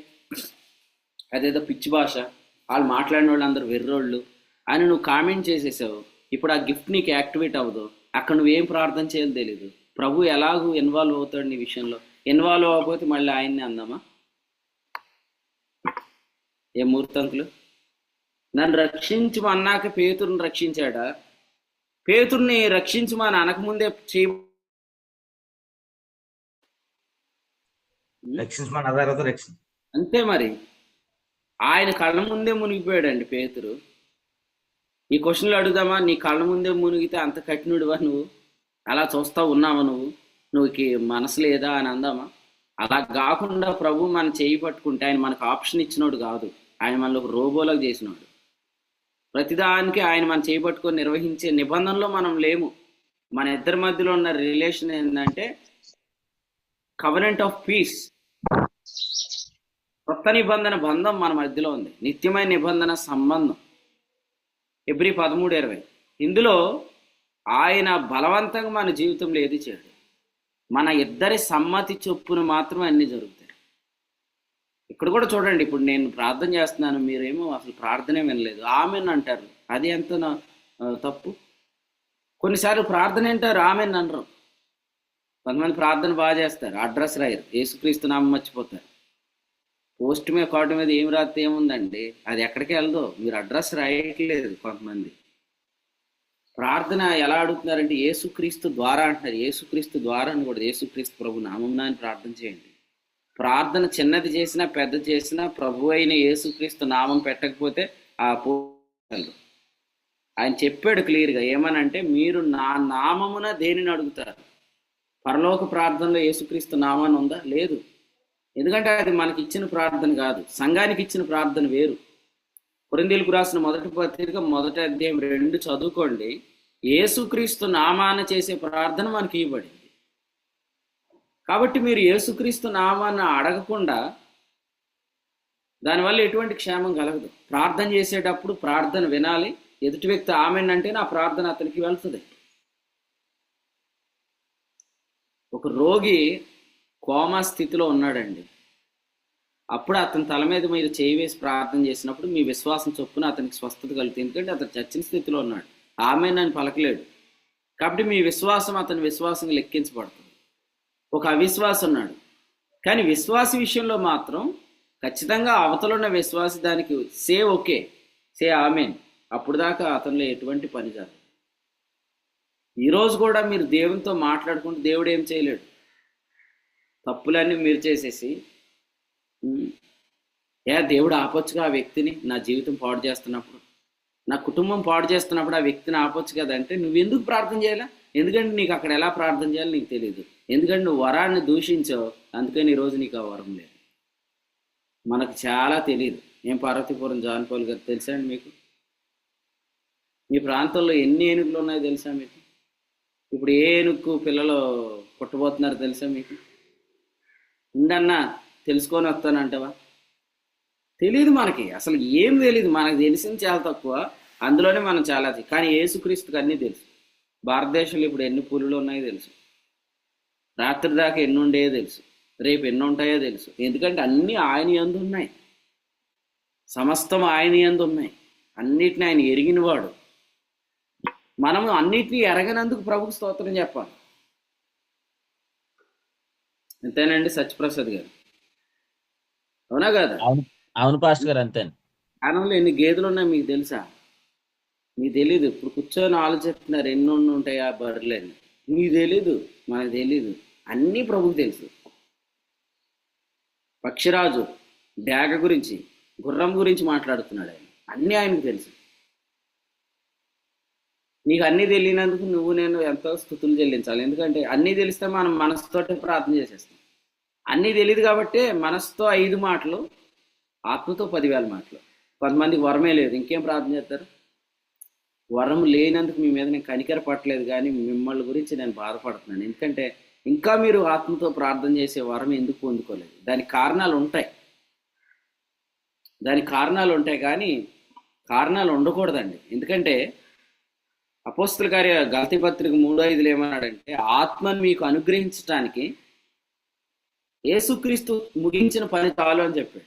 అదేదో పిచ్చి భాష, వాళ్ళు మాట్లాడిన వాళ్ళు అందరూ వెర్రోళ్ళు అని నువ్వు కామెంట్ చేసేసావు. ఇప్పుడు ఆ గిఫ్ట్ నీకు యాక్టివేట్ అవ్వదు. అక్కడ నువ్వేం ప్రార్థన చేయాలో తెలీదు. ప్రభు ఎలాగూ ఇన్వాల్వ్ అవుతాడు నీ విషయంలో. ఇన్వాల్వ్ అవ్వకపోతే మళ్ళీ ఆయన్ని అందామా? ఏ మూర్తంకులు? నన్ను రక్షించమన్నాక పేతురుని రక్షించాడా? పేతుర్ని రక్షించమని అనకముందే అంతే. మరి ఆయన కళ్ళ ముందే మునిగిపోయాడండి పేతురు. ఈ క్వశ్చన్లు అడుగుదామా? నీ కళ్ళ ముందే మునిగితే అంత కఠినుడివా నువ్వు? అలా చూస్తా ఉన్నావా నువ్వుకి మనసు లేదా అని అందామా? అలా కాకుండా ప్రభు మన చేయి పట్టుకుంటే ఆయన మనకు ఆప్షన్ ఇచ్చినోడు కాదు. ఆయన మనలో ఒక రోబోలకు చేసినోడు. ప్రతిదానికి ఆయన మన చేయి పట్టుకొని నిర్వహించే నిబంధనలో మనం లేము. మన ఇద్దరి మధ్యలో ఉన్న రిలేషన్ ఏంటంటే కవెనెంట్ ఆఫ్ పీస్, కొత్త నిబంధన బంధం మన మధ్యలో ఉంది, నిత్యమైన నిబంధన సంబంధం. ఎబ్రీ 13:20. ఇందులో ఆయన బలవంతంగా మన జీవితంలో ఏది చేయడు, మన ఇద్దరి సమ్మతి చొప్పున మాత్రం అన్నీ జరుగుతాయి. ఇక్కడ కూడా చూడండి, ఇప్పుడు నేను ప్రార్థన చేస్తున్నాను, మీరేమో అసలు ప్రార్థనే వినలేదు, ఆమెన్ అంటారు. అది ఎంత తప్పు. కొన్నిసార్లు ప్రార్థన అంటారు, ఆమెన్ అనరు. కొంతమంది ప్రార్థన బాగా చేస్తారు, అడ్రస్ రాయరు, యేసుక్రీస్తు నామం మర్చిపోతారు. పోస్ట్ మీద కార్డు మీద ఏం రాస్తే ఏముందండి, అది ఎక్కడికి వెళ్దో, మీరు అడ్రస్ రాయట్లేదు. కొంతమంది ప్రార్థన ఎలా అడుగుతున్నారంటే యేసుక్రీస్తు ద్వారా అంటున్నారు. యేసుక్రీస్తు ద్వారా అని కూడా, యేసుక్రీస్తు ప్రభు నామమున అని ప్రార్థన చేయండి. ప్రార్థన చిన్నది చేసినా పెద్ద చేసినా ప్రభు అయిన యేసుక్రీస్తు నామం పెట్టకపోతే ఆ ఆయన చెప్పాడు క్లియర్గా, ఏమనంటే మీరు నా నామమున దేనిని అడుగుతారు. పరలోక ప్రార్థనలో యేసుక్రీస్తు నామాన్ని ఉందా? లేదు. ఎందుకంటే అది మనకి ఇచ్చిన ప్రార్థన కాదు, సంఘానికి ఇచ్చిన ప్రార్థన వేరు. కొరింథీయులకు రాసిన మొదటి పత్రిక 1వ అధ్యాయం 2 చదువుకోండి. యేసుక్రీస్తు నామాన చేసే ప్రార్థన మనకి ఇవ్వబడింది. కాబట్టి మీరు యేసుక్రీస్తు నామాన్ని అడగకుండా దానివల్ల ఎటువంటి క్షేమం కలగదు. ప్రార్థన చేసేటప్పుడు ప్రార్థన వినాలి, ఎదుటి వ్యక్తి ఆమెన్ అంటే నా ప్రార్థన అతనికి వెళ్తుంది. ఒక రోగి కోమా స్థితిలో ఉన్నాడండి, అప్పుడు అతని తల మీద మీరు చేయి వేసి ప్రార్థన చేసినప్పుడు మీ విశ్వాసం చొప్పున అతనికి స్వస్థత కలుగుతుంది. ఎందుకంటే అతను చచ్చిన స్థితిలో ఉన్నాడు, ఆమెన్ అని పలకలేడు. కాబట్టి మీ విశ్వాసం అతని విశ్వాసంగా లెక్కించబడుతుంది. ఒక అవిశ్వాసం ఉన్నాడు, కానీ విశ్వాస విషయంలో మాత్రం ఖచ్చితంగా అవతలున్న విశ్వాసి దానికి ఓకే, ఆమెన్, అప్పుడు దాకా అతనిలో ఎటువంటి పని జరగదు. ఈరోజు కూడా మీరు దేవునితో మాట్లాడుకుంటూ దేవుడు ఏం చేయలేడు. తప్పులన్నీ మీరు చేసేసి దేవుడు ఆపొచ్చుగా ఆ వ్యక్తిని, నా జీవితం పాడు చేస్తున్నప్పుడు, నా కుటుంబం పాడు చేస్తున్నప్పుడు ఆ వ్యక్తిని ఆపొచ్చు కదా అంటే నువ్వు ఎందుకు ప్రార్థన చేయాలా? ఎందుకంటే నీకు అక్కడ ఎలా ప్రార్థన చేయాలో నీకు తెలియదు. ఎందుకంటే నువ్వు వరాన్ని దూషించావు, అందుకని ఈరోజు నీకు ఆ వరం లేదు. మనకు చాలా తెలియదు. పార్వతీపురం జాన్ పాల్ గారు తెలుసా అండి మీకు? మీ ప్రాంతంలో ఎన్ని ఏనుగులు ఉన్నాయో తెలుసా మీకు? ఇప్పుడు ఏ ఏనుగు పిల్లలు పుట్టబోతున్నారో తెలుసా మీకు? ఉండన్నా తెలుసుకొని వస్తానంటావా? తెలియదు, మనకి అసలు ఏం తెలియదు. మనకు తెలిసింది చాలా తక్కువ, అందులోనే మనం చాలా. కానీ యేసుక్రీస్తుకి అన్నీ తెలుసు. భారతదేశంలో ఇప్పుడు ఎన్ని పులులు ఉన్నాయో తెలుసు, రాత్రి దాకా ఎన్ని ఉండేయో తెలుసు, రేపు ఎన్ని ఉంటాయో తెలుసు. ఎందుకంటే అన్నీ ఆయన యందు ఉన్నాయి, సమస్తం ఆయన యందు ఉన్నాయి, అన్నిటిని ఆయన ఎరిగినవాడు. మనం అన్నిటినీ ఎరగనందుకు ప్రభుకు స్తోత్రం చెప్పాలి. అంతేనండి సత్యప్రసాద్ గారు, అవునా కదా? అవును పాస్టర్ గారు, అంతే. కానంలో ఎన్ని గేదెలు ఉన్నాయి మీకు తెలుసా? మీకు తెలీదు. ఇప్పుడు కూర్చొని ఆలోచిస్తున్నారు ఎన్ని ఉంటాయి ఆ బర్రెలని. మీకు తెలీదు, మనకు తెలీదు, అన్నీ ప్రభుకు తెలుసు. పక్షిరాజు డేగ గురించి, గుర్రం గురించి మాట్లాడుతున్నాడు ఆయన, అన్నీ ఆయనకు తెలుసు. నీకు అన్నీ తెలియనందుకు నువ్వు నేను ఎంతో స్తుతులు చెల్లించాలి. ఎందుకంటే అన్నీ తెలిస్తే మనం మనసుతోటే ప్రార్థన చేసేస్తాం. అన్నీ తెలియదు కాబట్టి మనసుతో 5 మాటలు, ఆత్మతో 10,000 మాటలు. కొంతమందికి వరమే లేదు, ఇంకేం ప్రార్థన చేస్తారు? వరం లేనందుకు మీ మీద నేను కనికర పట్టలేదు, కానీ మిమ్మల్ని గురించి నేను బాధపడుతున్నాను. ఎందుకంటే ఇంకా మీరు ఆత్మతో ప్రార్థన చేసే వరం ఎందుకు పొందుకోలేదు? దానికి కారణాలు ఉంటాయి, కానీ కారణాలు ఉండకూడదండి. ఎందుకంటే అపోస్తల కార్య గలతీ పత్రిక 3:5 ఏమన్నాడంటే ఆత్మను మీకు అనుగ్రహించడానికి యేసుక్రీస్తు ముగించిన పని చాలు అని చెప్పాడు.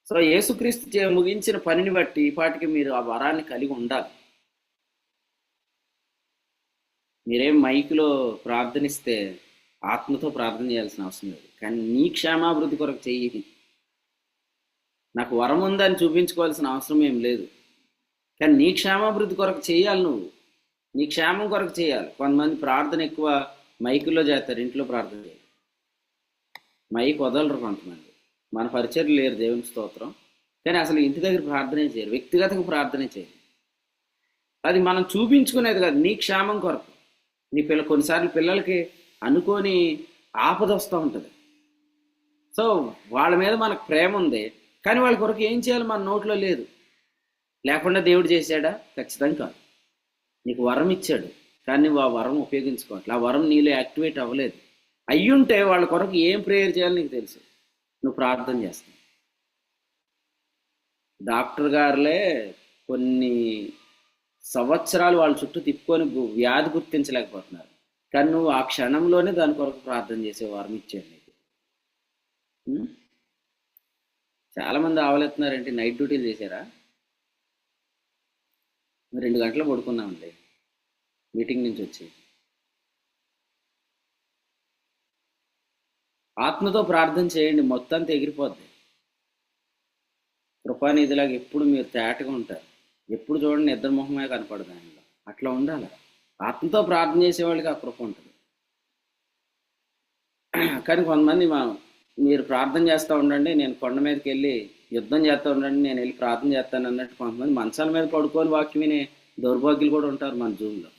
సో యేసుక్రీస్తు ముగించిన పనిని బట్టి ఈ పాటికి మీరు ఆ వరాన్ని కలిగి ఉండాలి. మీరేం మైకులో ప్రార్థనిస్తే ఆత్మతో ప్రార్థన చేయాల్సిన అవసరం లేదు, కానీ నీ క్షేమాభివృద్ధి కొరకు చెయ్యి. నాకు వరం ఉందని చూపించుకోవాల్సిన అవసరం ఏం లేదు, కానీ నీ క్షేమాభివృద్ధి కొరకు చేయాలి. నువ్వు నీ క్షేమం కొరకు చేయాలి. కొంతమంది ప్రార్థన ఎక్కువ మైకుల్లో చేస్తారు, ఇంట్లో ప్రార్థన చేయాలి. మైక్ వదలరు కొంతమంది. మన పరిచయం లేరు, దేవుని స్తోత్రం, కానీ అసలు ఇంటి దగ్గర ప్రార్థనే చేయరు, వ్యక్తిగతంగా ప్రార్థనే చేయరు. అది మనం చూపించుకునేది కాదు, నీ క్షేమం కొరకు. నీ కొన్నిసార్లు పిల్లలకి అనుకోని ఆపద వస్తూ ఉంటుంది. సో వాళ్ళ మీద మనకు ప్రేమ ఉంది, కానీ వాళ్ళ కొరకు ఏం చేయాలి మన నోట్లో లేదు. లేకుండా దేవుడు చేశాడా? ఖచ్చితంగా కాదు. నీకు వరం ఇచ్చాడు, కానీ నువ్వు ఆ వరం ఉపయోగించుకోవట్లే. ఆ వరం నీలో యాక్టివేట్ అవ్వలేదు. అయ్యుంటే వాళ్ళ కొరకు ఏం ప్రేయర్ చేయాలో నీకు తెలుసు, నువ్వు ప్రార్థన చేస్తావు. డాక్టర్ గారులే కొన్ని సంవత్సరాలు వాళ్ళ చుట్టూ తిప్పుకొని వ్యాధి గుర్తించలేకపోతున్నారు, కానీ నువ్వు ఆ క్షణంలోనే దాని కొరకు ప్రార్థన చేసే వారం ఇచ్చాడు నీకు. ఉం? చాలామంది ఆవలెత్తున్నారంటే నైట్ డ్యూటీలు చేశారా? 2 గంటలు పడుకున్నామండి మీటింగ్ నుంచి వచ్చి. ఆత్మతో ప్రార్థన చేయండి, మొత్తం ఎగిరిపోద్ది. కృపానిధిలాగా ఎప్పుడు మీరు తేటగా ఉంటారు, ఎప్పుడు చూడండి నిద్ర మొహమే కనపడదు ఆయనలో. అట్లా ఉండాలి. ఆత్మతో ప్రార్థన చేసేవాళ్ళకి ఆ కృప ఉంటుంది. కానీ కొంతమంది మీరు ప్రార్థన చేస్తూ ఉండండి, నేను కొండ మీదకి వెళ్ళి యుద్ధం చేస్తూ ఉండండి, నేను వెళ్ళి ప్రార్థన చేస్తాను అన్నట్టు కొంతమంది మంచాల మీద పడుకొని వాక్యం వినే దౌర్భాగ్యులు కూడా ఉంటారు మన జూమ్లో.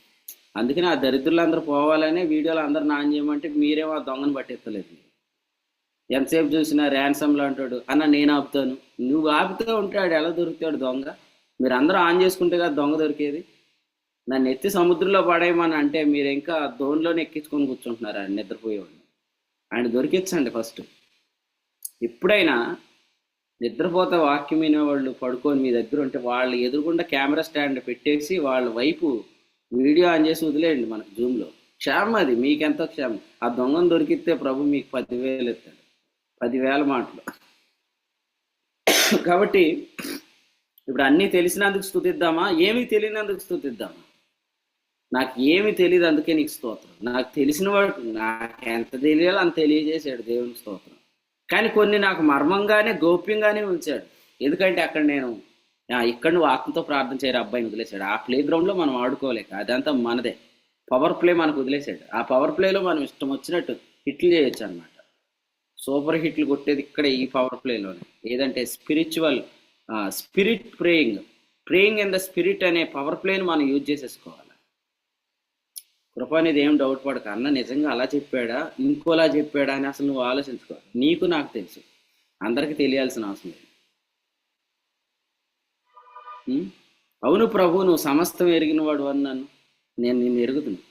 అందుకని ఆ దరిద్రులందరూ పోవాలనే వీడియోలు అందరూ నాన్ చేయమంటే మీరేమో ఆ దొంగను పట్టెత్తలేదు. ఎంతసేపు చూసినా ర్యాన్సమ్లో అంటాడు, అన్న నేను ఆపుతాను. నువ్వు ఆపుతూ ఉంటాడు, ఎలా దొరుకుతాడు దొంగ? మీరు అందరూ ఆన్ చేసుకుంటే కదా దొంగ దొరికేది. నన్ను ఎత్తి సముద్రంలో పడేయమని అంటే మీరు ఇంకా దోనిలోనే ఎక్కించుకొని కూర్చుంటున్నారు ఆయన నిద్రపోయేవాడిని. ఆయన దొరికించండి ఫస్ట్. ఎప్పుడైనా నిద్రపోతే వాక్యం వినేవాళ్ళు పడుకొని మీ దగ్గర ఉంటే వాళ్ళ ఎదురుగుండా కెమెరా స్టాండ్ పెట్టేసి వాళ్ళ వైపు వీడియో ఆన్ చేసి వదిలేయండి. మనకు జూమ్లో క్షేమం, అది మీకెంతో క్షేమం. ఆ దొంగను దొరికితే ప్రభు మీకు 10,000 ఇస్తాడు, 10,000 మాటలు. కాబట్టి ఇప్పుడు అన్నీ తెలిసినందుకు స్తుతిద్దామా, ఏమీ తెలియనందుకు స్తుతిద్దామా? నాకు ఏమి తెలియదు అందుకే నీకు స్తోత్రం. నాకు తెలిసిన వాడు నాకు ఎంత తెలియాలో అంత తెలియజేశాడు దేవుని స్తోత్రం. కానీ కొన్ని నాకు మర్మంగానే గోప్యంగానే ఉంచాడు. ఎందుకంటే అక్కడ నేను ఇక్కడ నువ్వు ఆత్మతో ప్రార్థన చేయరు అబ్బాయిని వదిలేశాడు. ఆ ప్లే గ్రౌండ్లో మనం ఆడుకోలేక, అదంతా మనదే. పవర్ ప్లే మనకు వదిలేశాడు. ఆ పవర్ ప్లేలో మనం ఇష్టం వచ్చినట్టు హిట్లు చేయొచ్చు అనమాట. సూపర్ హిట్లు కొట్టేది ఇక్కడ ఈ పవర్ ప్లేలోనే. ఏదంటే spirit praying in the spirit అనే పవర్ ప్లేని మనం యూజ్ చేసేసుకోవాలి. కృప అనేది ఏం డౌట్ పడక, అన్న నిజంగా అలా చెప్పాడా ఇంకోలా చెప్పాడా అని అసలు నువ్వు ఆలోచించుకోవాలి. నీకు నాకు తెలుసు, అందరికీ తెలియాల్సిన అవసరం లేదు. అవును ప్రభు, నువ్వు సమస్తం ఎరిగిన వాడు అన్నాను, నేను నిన్ను ఎరుగుతున్నా.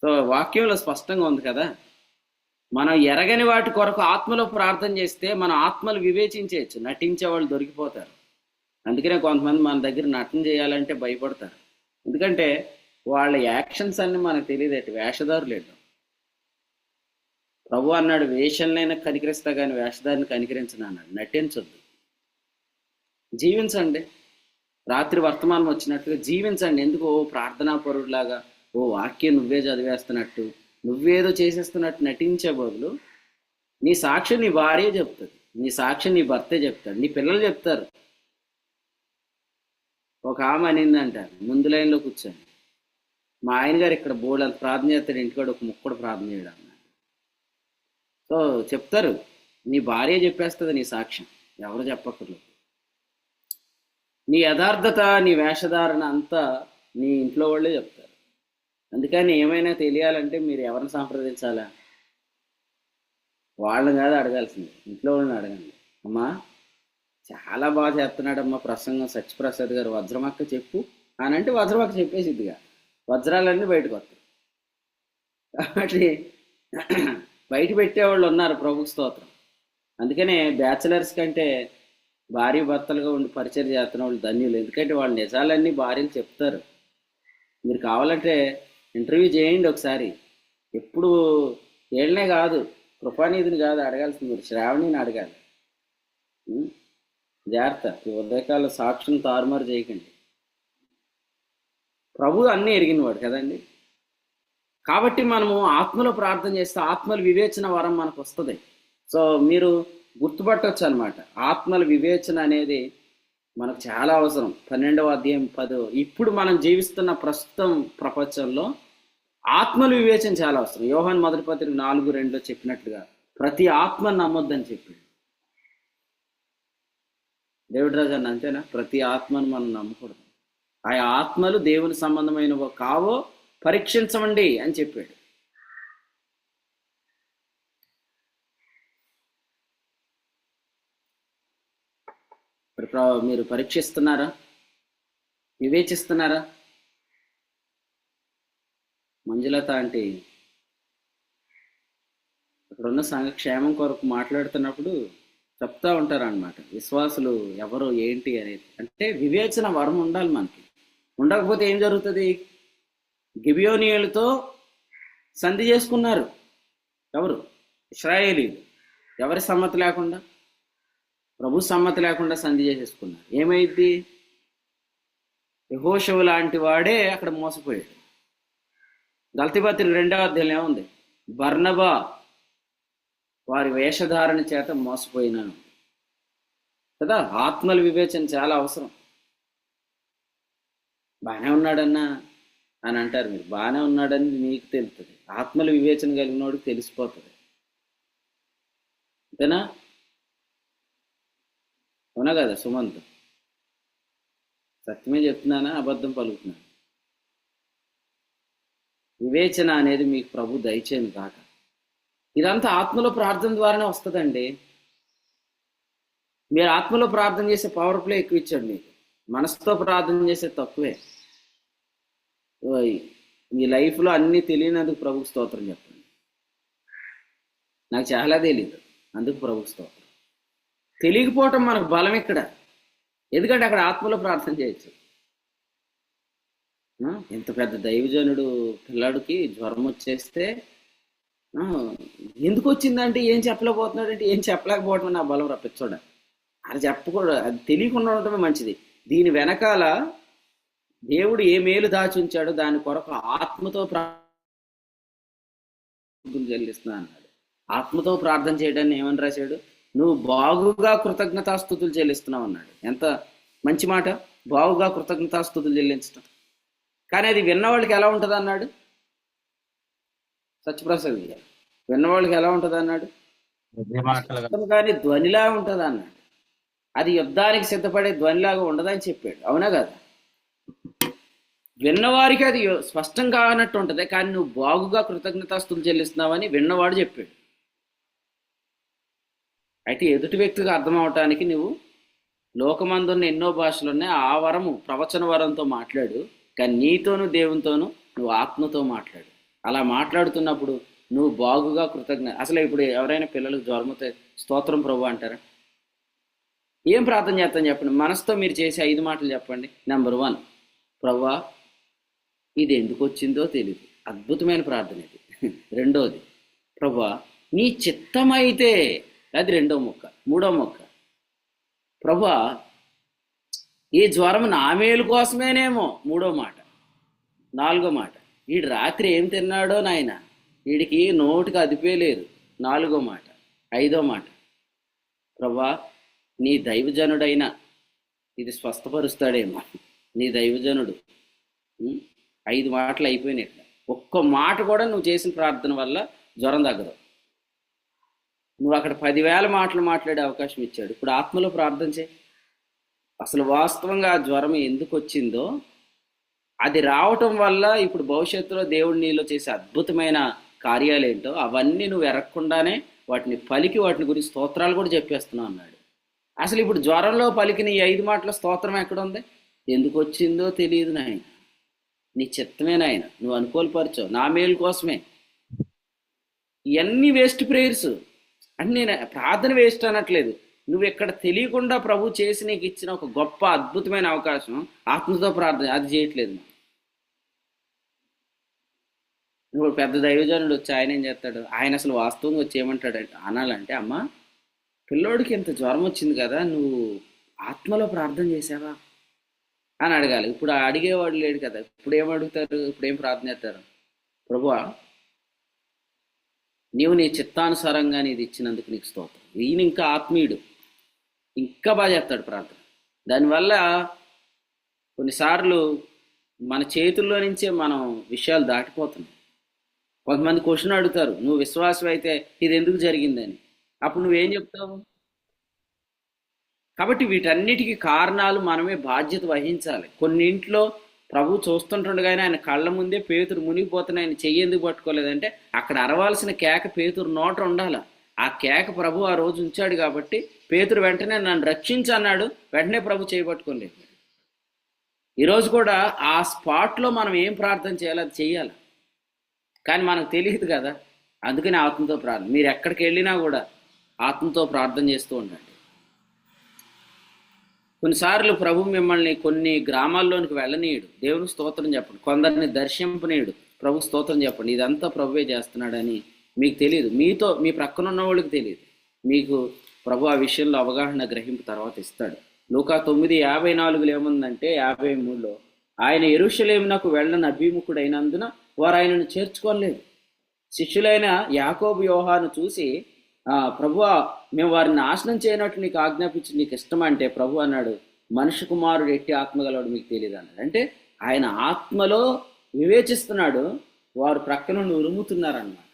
సో వాక్యంలో స్పష్టంగా ఉంది కదా, మనం ఎరగని వాటి కొరకు ఆత్మలో ప్రార్థన చేస్తే మన ఆత్మలు వివేచించేయచ్చు, నటించే వాళ్ళు దొరికిపోతారు. అందుకనే కొంతమంది మన దగ్గర నటన చేయాలంటే భయపడతారు. ఎందుకంటే వాళ్ళ యాక్షన్స్ అన్ని మనకు తెలియదేటి, వేషధారులేడు. ప్రభు అన్నాడు, వేషంలైనా కనికరిస్తా కానీ వేషధారిని కనికరించను అన్నాడు. నటించొద్దు, జీవించండి. రాత్రి వర్తమానం వచ్చినట్టుగా జీవించండి. ఎందుకు ప్రార్థనా పరుడులాగా వాక్యం నువ్వే చదివేస్తున్నట్టు, నువ్వేదో చేసేస్తున్నట్టు నటించే బదులు నీ సాక్ష్యం నీ భార్య చెప్తుంది, నీ సాక్ష్యం నీ భర్తే చెప్తాడు, నీ పిల్లలు చెప్తారు. ఒక ఆమె అనిందంట ముందు లైన్లో కూర్చొని, మా ఆయన గారు ఇక్కడ బోర్డు అంత ప్రార్థన చేస్తాడు, ఇంటికాడ ఒక ముక్కడు ప్రార్థన చేయడం అన్నాడు. సో చెప్తారు, నీ భార్య చెప్పేస్తుంది నీ సాక్ష్యం, ఎవరు చెప్పక్కర్లేదు. నీ యథార్థత నీ వేషధారణ అంతా నీ ఇంట్లో వాళ్ళే చెప్తారు. అందుకని ఏమైనా తెలియాలంటే మీరు ఎవరిని సంప్రదించాలా? వాళ్ళని కాదు అడగాల్సింది, ఇంట్లో వాళ్ళని అడగండి. అమ్మా చాలా బాగా చేస్తున్నాడమ్మా ప్రసంగం సత్యప్రసాద్ గారు, వజ్రమక్క చెప్పు అని అంటే వజ్రమక్క చెప్పేసిద్దిగా, వజ్రాలన్నీ బయటకు వస్తాయి. కాబట్టి బయట పెట్టేవాళ్ళు ఉన్నారు, ప్రభు స్తోత్రం. అందుకనే బ్యాచిలర్స్ కంటే భార్య భర్తలుగా ఉండి పరిచయం చేస్తున్న వాళ్ళు ధన్యులు. ఎందుకంటే వాళ్ళు నిజాలన్నీ భార్యలు చెప్తారు. మీరు కావాలంటే ఇంటర్వ్యూ చేయండి ఒకసారి. ఎప్పుడు ఏళ్ళనే కాదు, కృపానిధిని కాదు అడగాల్సింది, మీరు శ్రావణిని అడగాలి. జాగ్రత్త, ఈ ఉదయకాల సాక్షిని తారుమారు చేయకండి. ప్రభు అన్నీ ఎరిగినవాడు కదండి. కాబట్టి మనము ఆత్మలో ప్రార్థన చేస్తే ఆత్మల వివేచన వరం మనకు వస్తుంది. సో మీరు గుర్తుపట్టవచ్చు అనమాట, ఆత్మల వివేచన అనేది మనకు చాలా అవసరం. 12వ అధ్యాయం 10. ఇప్పుడు మనం జీవిస్తున్న ప్రస్తుతం ప్రపంచంలో ఆత్మల వివేచన చాలా అవసరం. యోహాను మొదటి పత్రిక 4:2 చెప్పినట్లుగా ప్రతి ఆత్మను నమ్మొద్దని చెప్పాడు దేవుడు రాజు అన్న. అంతేనా? ప్రతి ఆత్మను మనం నమ్మకూడదు. ఆ ఆత్మలు దేవుని సంబంధమైనవో కావో పరీక్షించమండి అని చెప్పాడు. మీరు పరీక్షిస్తున్నారా? వివేచిస్తున్నారా? మంజులత అంటే ఇప్పుడున్న సంఘ క్షేమం కొరకు మాట్లాడుతున్నప్పుడు చెప్తా ఉంటారు అన్నమాట, విశ్వాసులు ఎవరు ఏంటి అనేది. అంటే వివేచన వరం ఉండాలి మనకి. ఉండకపోతే ఏం జరుగుతుంది? గిబియోనీయులతో సంధి చేసుకున్నారు ఎవరు? ఇశ్రాయేలీలు. ఎవరి సమ్మతి లేకుండా, ప్రభు సమ్మతి లేకుండా సంధి చేసేసుకున్నారు. ఏమైంది? యెహోషువ లాంటి వాడే అక్కడ మోసపోయాడు. గలతీపత్రిక 2వ అధ్యాయంలో ఏముంది? బర్నబా వారి వేషధారణ చేత మోసపోయినాను కదా. ఆత్మల వివేచన చాలా అవసరం. బాగానే ఉన్నాడన్నా అని అంటారు మీరు. బాగానే ఉన్నాడని మీకు తెలుస్తుంది, ఆత్మల వివేచన కలిగినోడికి తెలిసిపోతుంది. అంతేనా? అవునా కదా సుమంత్? సత్యమే చెప్తున్నానా, అబద్ధం పలుకుతున్నాను? వివేచన అనేది మీకు ప్రభు దయచేయను కాక. ఇదంతా ఆత్మలో ప్రార్థన ద్వారానే వస్తుందండి. మీరు ఆత్మలో ప్రార్థన చేసే పవర్ ప్లే ఎక్కువ ఇచ్చాడు మీకు, మనసుతో ప్రార్థన చేసే తక్కువే. మీ లైఫ్లో అన్నీ తెలియనందుకు ప్రభుకు స్తోత్రం చెప్పండి. నాకు చాలా తెలీదు, అందుకు ప్రభుకు స్తోత్రం. తెలియకపోవటం మనకు బలం ఇక్కడ, ఎందుకంటే అక్కడ ఆత్మలో ప్రార్థన చేయొచ్చు. ఇంత పెద్ద దైవజనుడు పిల్లాడికి జ్వరం వచ్చేస్తే ఎందుకు వచ్చిందంటే ఏం చెప్పలేకపోతున్నాడంటే ఏం చెప్పలేకపోవటం నా బలం రప్పించోడ. అది చెప్పకూడదు, అది తెలియకుండా ఉండటమే మంచిది. దీని వెనకాల దేవుడు ఏ మేలు దాచి ఉంచాడో దాని కొరకు ఆత్మతో ప్రార్థన చెల్లిస్తున్నా అన్నాడు. ఆత్మతో ప్రార్థన చేయడాన్ని ఏమని రాశాడు? నువ్వు బాగుగా కృతజ్ఞతాస్తుతులు చెల్లిస్తున్నావు అన్నాడు. ఎంత మంచి మాట! బాగుగా కృతజ్ఞతాస్తుతులు చెల్లించడం. కానీ అది విన్నవాళ్ళకి ఎలా ఉంటుంది అన్నాడు సత్యప్రసాద్ గారు? విన్నవాళ్ళకి ఎలా ఉంటుంది అన్నాడు? కానీ ధ్వనిలా ఉంటుంది అన్నాడు. అది యుద్ధానికి సిద్ధపడే ధ్వనిలాగా ఉండదని చెప్పాడు. అవునా కదా? విన్నవారికి అది స్పష్టంగా అన్నట్టు ఉంటుంది, కానీ నువ్వు బాగుగా కృతజ్ఞతాస్తుతులు చెల్లిస్తున్నావని విన్నవాడు చెప్పాడు. అయితే ఎదుటి వ్యక్తిగా అర్థం అవటానికి నువ్వు లోకమందున్న ఎన్నో భాషలు ఉన్నాయి, ఆ వరము ప్రవచన వరంతో మాట్లాడు. కానీ నీతోనూ దేవునితోనూ నువ్వు ఆత్మతో మాట్లాడు. అలా మాట్లాడుతున్నప్పుడు నువ్వు బాగుగా అసలు ఇప్పుడు ఎవరైనా పిల్లలకు జ్వరముతో స్తోత్రం ప్రభు అంటారా? ఏం ప్రార్థన చేస్తాను చెప్పండి. మనసుతో మీరు చేసే 5 మాటలు చెప్పండి. నెంబర్ 1, ప్రభువా ఇది ఎందుకు వచ్చిందో తెలియదు. అద్భుతమైన ప్రార్థన ఇది. 2వది, ప్రభువా నీ చిత్తమైతే, అది 2వ మొక్క. 3వ మొక్క, ప్రభువా ఈ జ్వరం నా మేలు కోసమేనేమో, 3వ మాట. 4వ మాట, వీడు రాత్రి ఏం తిన్నాడో నాయన, వీడికి నోటికి అదిపే లేదు, 4వ మాట. 5వ మాట, ప్రభువా నీ దైవజనుడైనా ఇది స్వస్థపరుస్తాడేమో, నీ దైవజనుడు. 5 మాటలు అయిపోయినాయి. ఇక్కడ ఒక్క మాట కూడా నువ్వు చేసిన ప్రార్థన వల్ల జ్వరం తగ్గదు. నువ్వు అక్కడ 10,000 మాటలు మాట్లాడే అవకాశం ఇచ్చాడు. ఇప్పుడు ఆత్మలో ప్రార్థన చేయి. అసలు వాస్తవంగా ఆ జ్వరం ఎందుకు వచ్చిందో, అది రావటం వల్ల ఇప్పుడు భవిష్యత్తులో దేవుడు నీలో చేసే అద్భుతమైన కార్యాలు ఏంటో అవన్నీ నువ్వు ఎరగకుండానే వాటిని పలికి వాటిని గురించి స్తోత్రాలు కూడా చెప్పేస్తున్నావు అన్నాడు. అసలు ఇప్పుడు జ్వరంలో పలికిన ఈ 5 మాటల స్తోత్రం ఎక్కడ ఉంది? ఎందుకు వచ్చిందో తెలియదు నాయన, నీ చిత్తమే నాయన, నువ్వు అనుకూలపరచావు, నా మేలు కోసమే. ఇవన్నీ వేస్ట్ ప్రేయర్స్ అంటే నేను ప్రార్థన వేస్ట్ అనట్లేదు. నువ్వు ఇక్కడ తెలియకుండా ప్రభు చేసి నీకు ఇచ్చిన ఒక గొప్ప అద్భుతమైన అవకాశం ఆత్మతో ప్రార్థన, అది చేయట్లేదు. ఇప్పుడు పెద్ద దైవజనుడు వచ్చి ఆయన ఏం చేస్తాడు? ఆయన అసలు వాస్తవంగా వచ్చి ఏమంటాడు అనాలంటే, అమ్మ పిల్లోడికి ఇంత జ్వరం వచ్చింది కదా, నువ్వు ఆత్మలో ప్రార్థన చేసావా అని అడగాలి. ఇప్పుడు అడిగేవాడు లేడు కదా. ఇప్పుడు ఏమడుగుతారు? ఇప్పుడు ఏం ప్రార్థన చేస్తారు? ప్రభువా నీవు నీ చిత్తానుసారంగా నీది ఇచ్చినందుకు నీకు స్తోత్రం. ఈయన ఇంకా ఆత్మీయుడు, ఇంకా బాగా చేస్తాడు ప్రార్థన. దానివల్ల కొన్నిసార్లు మన చేతుల్లో నుంచే మనం విషయాలు దాటిపోతున్నాం. కొంతమంది క్వశ్చన్ అడుగుతారు, నువ్వు విశ్వాసం అయితే ఇది ఎందుకు జరిగిందని. అప్పుడు నువ్వేం చెప్తావు? కాబట్టి వీటన్నిటికీ కారణాలు మనమే బాధ్యత వహించాలి. కొన్నింట్లో ప్రభు చూస్తుంటుండగానే ఆయన కళ్ళ ముందే పేతురు మునిగిపోతున్న ఆయన చెయ్యి ఎందుకు పట్టుకోలేదంటే, అక్కడ అరవాల్సిన కేక పేతురు నోట ఉండాల. ఆ కేక ప్రభు ఆ రోజు ఉంచాడు కాబట్టి పేతురు వెంటనే నన్ను రక్షించన్నాడు, వెంటనే ప్రభు చేయబట్టుకోలేదు. ఈరోజు కూడా ఆ స్పాట్లో మనం ఏం ప్రార్థన చేయాలి అది చెయ్యాలి. కానీ మనకు తెలియదు కదా. అందుకని ఆత్మతో ప్రార్థన. మీరు ఎక్కడికి వెళ్ళినా కూడా ఆత్మతో ప్రార్థన చేస్తూ ఉండండి. కొన్నిసార్లు ప్రభు మిమ్మల్ని కొన్ని గ్రామాల్లోనికి వెళ్ళనీయుడు, దేవుని స్తోత్రం చెప్పండి. కొందరిని దర్శింపనీయుడు, ప్రభు స్తోత్రం చెప్పండి. ఇదంతా ప్రభువే చేస్తున్నాడని మీకు తెలియదు, మీ ప్రక్కన ఉన్న వాళ్ళకి తెలియదు. మీకు ప్రభు ఆ విషయంలో అవగాహన గ్రహింపు తర్వాత ఇస్తాడు. లూకా 9:54 ఏముందంటే 53లో ఆయన యెరూషలేమునకు వెళ్ళని అభిముఖుడైనందున వారు ఆయనను చేర్చుకోలేదు. శిష్యులైన యాకోబు యోహాను చూసి ప్రభువా, మేము వారిని నాశనం చేయనట్లు నీకు ఆజ్ఞాపించి నీకు ఇష్టమంటే ప్రభు అన్నాడు, మనిషి కుమారుడు ఎట్టి ఆత్మ గలవాడు మీకు తెలియదు అన్నాడు. అంటే ఆయన ఆత్మలో వివేచిస్తున్నాడు, వారు ప్రక్క నుండి ఉరుముతున్నారన్నమాట.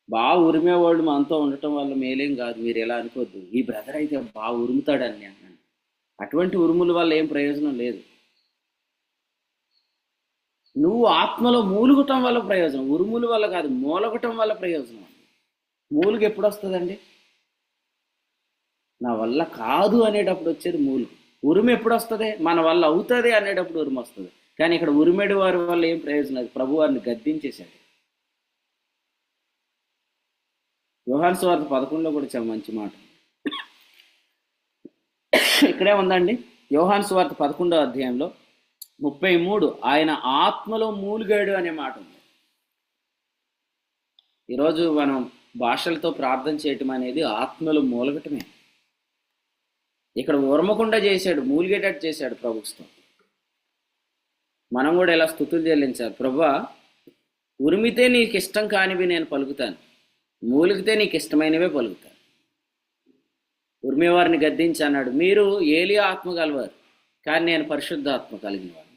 బాగా ఉరిమేవాళ్ళు మనతో ఉండటం వల్ల మేలేం కాదు, మీరు ఎలా అనుకోవద్దు. ఈ బ్రదర్ అయితే బాగా ఉరుముతాడని అన్నాను. అటువంటి ఉరుముల వల్ల ఏం ప్రయోజనం లేదు. నువ్వు ఆత్మలో మూలుగటం వల్ల ప్రయోజనం, ఉరుముల వల్ల కాదు, మూలగటం వల్ల ప్రయోజనం. మూలుగు ఎప్పుడు వస్తుందండి? నా వల్ల కాదు అనేటప్పుడు వచ్చేది మూలుగు. ఉరుము ఎప్పుడు వస్తుంది? మన వల్ల అవుతుంది అనేటప్పుడు ఉరుము వస్తుంది. కానీ ఇక్కడ ఉరిమేడు వారి వల్ల ఏం ప్రయోజనం లేదు, ప్రభు వారిని గద్దించేశాడు. యోహాను సువార్త 11లో కూడా చాలా మంచి మాట ఇక్కడే ఉందండి. యోహాను సువార్త 11వ అధ్యాయంలో 33 ఆయన ఆత్మలో మూలిగాడు అనే మాట ఉంది. ఈరోజు మనం భాషలతో ప్రార్థన చేయటం అనేది ఆత్మలో మూలగటమే. ఇక్కడ ఉరమకుండా చేశాడు, మూలిగేటట్టు చేశాడు ప్రభుత్వం. మనం కూడా ఇలా స్తుతులు చెల్లించాలి. ప్రభువా, ఉరిమితే నీకు ఇష్టం కానివి నేను పలుకుతాను, మూలిగితే నీకు ఇష్టమైనవే పలుకుతాను. ఉరిమేవారిని గద్దించి అన్నాడు, మీరు ఏలియా ఆత్మ గలవారు, కానీ నేను పరిశుద్ధ ఆత్మ కలిగిన వాడు.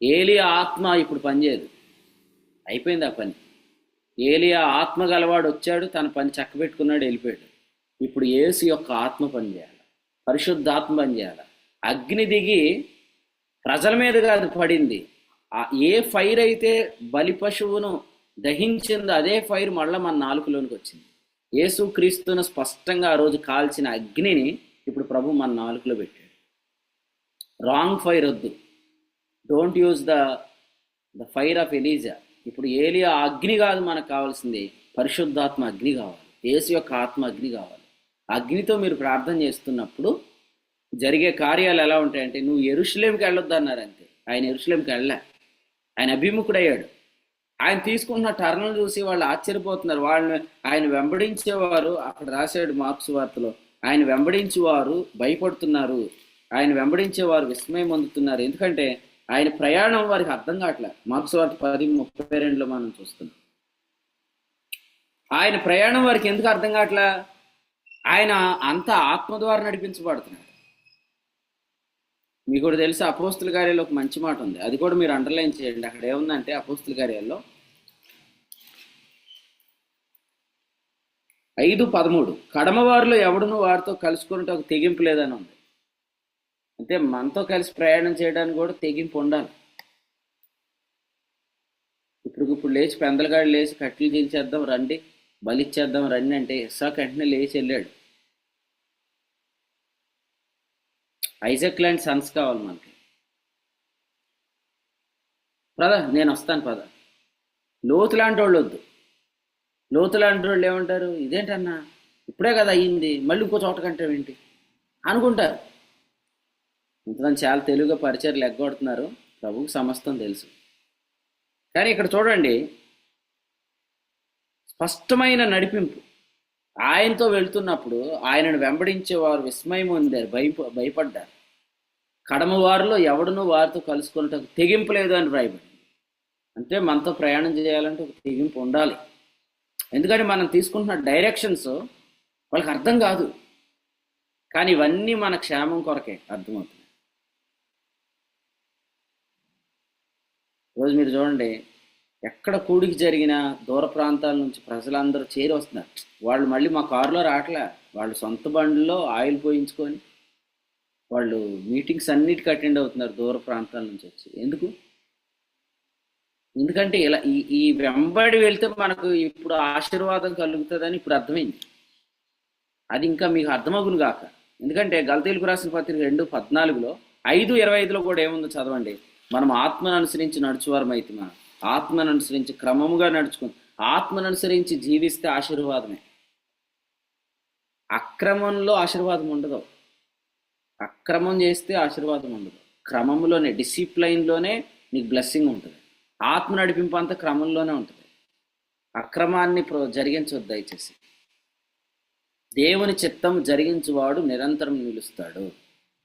ఏలియా ఆత్మ ఇప్పుడు పనిచేయదు, అయిపోయింది ఆ పని. ఏలియా ఆత్మ గలవాడు వచ్చాడు, తన పని చక్కబెట్టుకున్నాడు, వెళ్ళిపోయాడు. ఇప్పుడు యేసు యొక్క ఆత్మ పనిచేయాలి, పరిశుద్ధాత్మ పనిచేయాలి. అగ్ని దిగి ప్రజల మీద కాదు పడింది. ఏ ఫైర్ అయితే బలి పశువును దహించిందో అదే ఫైర్ మళ్ళీ మన నాలుకలోనికి వచ్చింది. యేసు క్రీస్తును స్పష్టంగా ఆ రోజు కాల్చిన అగ్నిని ఇప్పుడు ప్రభు మన నాలుకలో పెట్టాడు. రాంగ్ ఫైర్ వద్దు, don't use the fire of ELISA. ఇప్పుడు ఏలియా అగ్ని కాదు మనకు కావాల్సింది, పరిశుద్ధాత్మ అగ్ని కావాలి, యేసు యొక్క ఆత్మ అగ్ని కావాలి. అగ్నితో మీరు ప్రార్థన చేస్తున్నప్పుడు జరిగే కార్యాలు ఎలా ఉంటాయంటే, నువ్వు యెరూషలేముకి వెళ్ళొద్దు అన్నారు అంతే. ఆయన యెరూషలేముకి వెళ్ళా, ఆయన అభిముఖుడయ్యాడు. ఆయన తీసుకుంటున్న టర్న్ చూసి వాళ్ళు ఆశ్చర్యపోతున్నారు. ఆయన వెంబడించేవారు, అక్కడ రాశాడు మార్క్స్ వార్తలో, ఆయన వెంబడించేవారు భయపడుతున్నారు, ఆయన వెంబడించేవారు విస్మయం పొందుతున్నారు. ఎందుకంటే ఆయన ప్రయాణం వారికి అర్థం కావట్లే. మార్క్స్ వార్త 10:32లో మనం చూస్తున్నాం. ఆయన ప్రయాణం వారికి ఎందుకు అర్థం కావట్లే? ఆయన అంతా ఆత్మ ద్వారా నడిపించబడుతున్నాడు. మీకు కూడా తెలుసు, అపోస్తుల కార్యాల్లో ఒక మంచి మాట ఉంది, అది కూడా మీరు అండర్లైన్ చేయండి. అక్కడ ఏముందంటే అపోస్తుల కార్యాల్లో 5:13 కడమవారిలో ఎవడును వారితో కలుసుకున్నట్టు ఒక తెగింపు లేదని ఉంది. అంటే మనతో కలిసి ప్రయాణం చేయడానికి కూడా తెగింపు ఉండాలి. ఇప్పుడు లేచి పెందలగాడు లేచి కట్టెలు చీల్చేద్దాం రండి, బలిచ్చేద్దాం రండి అంటే ఇస్సాకు వెంటనే లేచి వెళ్ళాడు. ఐజాక్ లాంటి సన్స్ కావాలి మనకి. పద నేను వస్తాను పద. లోతు లాంటి వాళ్ళు వద్దు. లోతు లాంటి వాళ్ళు ఏమంటారు, ఇదేంటన్నా ఇప్పుడే కదా అయ్యింది, మళ్ళీ ఇంకో చోట కంటే ఏంటి అనుకుంటారు. ఇంతమంది చాలా తెలుగుగా పరిచయాలు ఎగ్గొడుతున్నారు, ప్రభువుకి సమస్తం తెలుసు. కానీ ఇక్కడ చూడండి, స్పష్టమైన నడిపింపు. ఆయనతో వెళ్తున్నప్పుడు ఆయనను వెంబడించేవారు విస్మయం పొందారు, భయపడ్డారు. కడమవారిలో ఎవడునూ వారితో కలుసుకున్నట్టు తెగింపు లేదు అని రాయబడింది. అంటే మనతో ప్రయాణం చేయాలంటే ఒక తెగింపు ఉండాలి. ఎందుకంటే మనం తీసుకుంటున్న డైరెక్షన్స్ వాళ్ళకి అర్థం కాదు, కానీ ఇవన్నీ మన క్షేమం కొరకే అర్థమవుతుంది. రోజు మీరు చూడండి, ఎక్కడ కూడికి జరిగినా దూర ప్రాంతాల నుంచి ప్రజలందరూ చేరి వస్తున్నారు. వాళ్ళు మళ్ళీ మా కారులో రావట్లే, వాళ్ళు సొంత బండిలో ఆయిల్ పోయించుకొని వాళ్ళు మీటింగ్స్ అన్నిటికీ అటెండ్ అవుతున్నారు దూర ప్రాంతాల నుంచి వచ్చి. ఎందుకంటే ఇలా ఈ వెంబడి వెళ్తే మనకు ఇప్పుడు ఆశీర్వాదం కలుగుతుందని ఇప్పుడు అర్థమైంది. అది ఇంకా మీకు అర్థమగును గాక. ఎందుకంటే గలతీయులకు రాసిన పత్రిక 2:14లో 5:25లో కూడా ఏముందో చదవండి. మనం ఆత్మను అనుసరించి నడుచువారం అయితే, ఆత్మను అనుసరించి క్రమముగా నడుచుకుని ఆత్మను అనుసరించి జీవిస్తే ఆశీర్వాదమే. అక్రమంలో ఆశీర్వాదం ఉండదు. అక్రమం చేస్తే ఆశీర్వాదం ఉండదు. క్రమంలోనే, డిసిప్లైన్లోనే నీకు బ్లెస్సింగ్ ఉంటుంది. ఆత్మ నడిపింపు అంతా క్రమంలోనే ఉంటుంది. అక్రమాన్ని జరిగించవద్దు దయచేసి. దేవుని చిత్తం జరిగించువాడు నిరంతరం నిలుస్తాడు.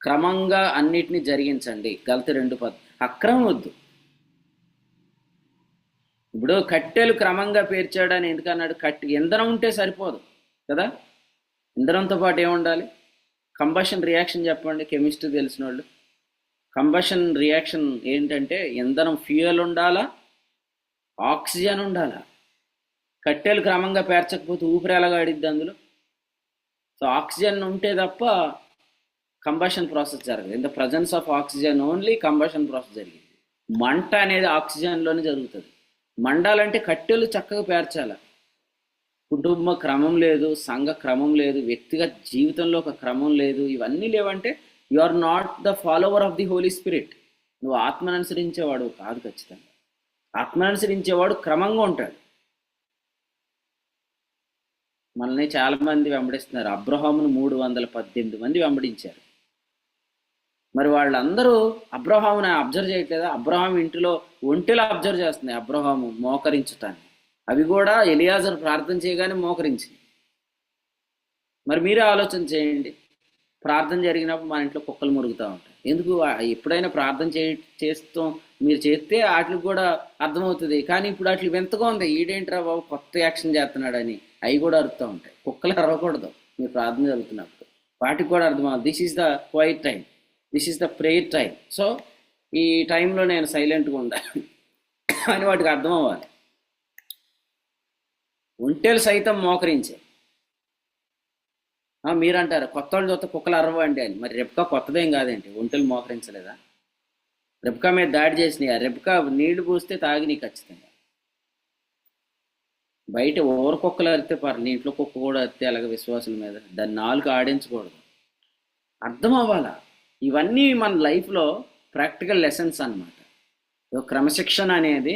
క్రమంగా అన్నిటినీ జరిగించండి. గలతీ 2:10. అక్రమం వద్దు. ఇప్పుడు కట్టెలు క్రమంగా పేర్చాడని ఎందుకన్నాడు? ఇంధనం ఉంటే సరిపోదు కదా. ఇంధనంతో పాటు ఏముండాలి? కంబషన్ రియాక్షన్ చెప్పండి, కెమిస్ట్రీ తెలిసిన వాళ్ళు. కంబషన్ రియాక్షన్ ఏంటంటే ఇంధనం, ఫ్యూయల్ ఉండాలా, ఆక్సిజన్ ఉండాలా. కట్టెలు క్రమంగా పేర్చకపోతే ఊపిరి ఎలాగా ఆడిద్ది అందులో? సో ఆక్సిజన్ ఉంటే తప్ప కంబషన్ ప్రాసెస్ జరగదు. In the presence of oxygen only combustion process జరిగింది. మంట అనేది ఆక్సిజన్లోనే జరుగుతుంది. మండాలంటే కట్టెలు చక్కగా పేర్చాల. కుటుంబ క్రమం లేదు, సంఘ క్రమం లేదు, వ్యక్తిగత జీవితంలో ఒక క్రమం లేదు. ఇవన్నీ లేవంటే you are not the follower of the holy spirit. నువ్వు ఆత్మను అనుసరించేవాడు కాదు. ఖచ్చితంగా ఆత్మను అనుసరించేవాడు క్రమంగా ఉంటాడు. మనల్ని చాలామంది వెంబడిస్తున్నారు. అబ్రహామును 318 మంది వెంబడించారు. మరి వాళ్ళందరూ అబ్రహాముని అబ్జర్వ్ చేయట్లేదా? అబ్రహాం ఇంటిలో ఒంటెలు అబ్జర్వ్ చేస్తున్నాయి అబ్రహాము మోకరించటాన్ని. అవి కూడా ఎలియాజరు ప్రార్థన చేయగానే మోకరించింది. మరి మీరే ఆలోచన చేయండి. ప్రార్థన జరిగినప్పుడు మన ఇంట్లో కుక్కలు మురుగుతూ ఉంటాయి. ఎందుకు? ఎప్పుడైనా ప్రార్థన చేస్తాం మీరు చేస్తే వాటికి కూడా అర్థమవుతుంది. కానీ ఇప్పుడు వాటికి వింతగా ఉంది. ఈడేంట్రా బాబు కొత్త యాక్షన్ చేస్తున్నాడని అవి కూడా అరుస్తూ ఉంటాయి. కుక్కలు అరవకూడదు మీరు ప్రార్థన జరుగుతున్నప్పుడు. వాటికి కూడా అర్థమవుతుంది. This is the quiet time, this is the prayer time. So ఈ టైంలో నేను సైలెంట్గా ఉండాలి అని వాటికి అర్థం అవ్వాలి. ఒంటెలు సైతం మోకరించే. మీరంటారు కొత్త వాళ్ళు చూస్తే కుక్కలు అరవండి అని. మరి రెబ్కా కొత్తదేం కాదేంటి? ఒంటెలు మోకరించలేదా? రెబ్కా మీద దాడి చేసినాయి. రెబ్కా నీళ్లు పూస్తే తాగినాయి ఖచ్చితంగా. బయట ఓవర్ కుక్కలు అరితే పర్లేదు, ఇంట్లో కుక్క కూడా అరితే అలాగే విశ్వాసుల మీద దాన్ని నాలుగు ఆడించకూడదు. అర్థం అవ్వాలా. ఇవన్నీ మన లైఫ్లో ప్రాక్టికల్ లెసన్స్ అన్నమాట. క్రమశిక్షణ అనేది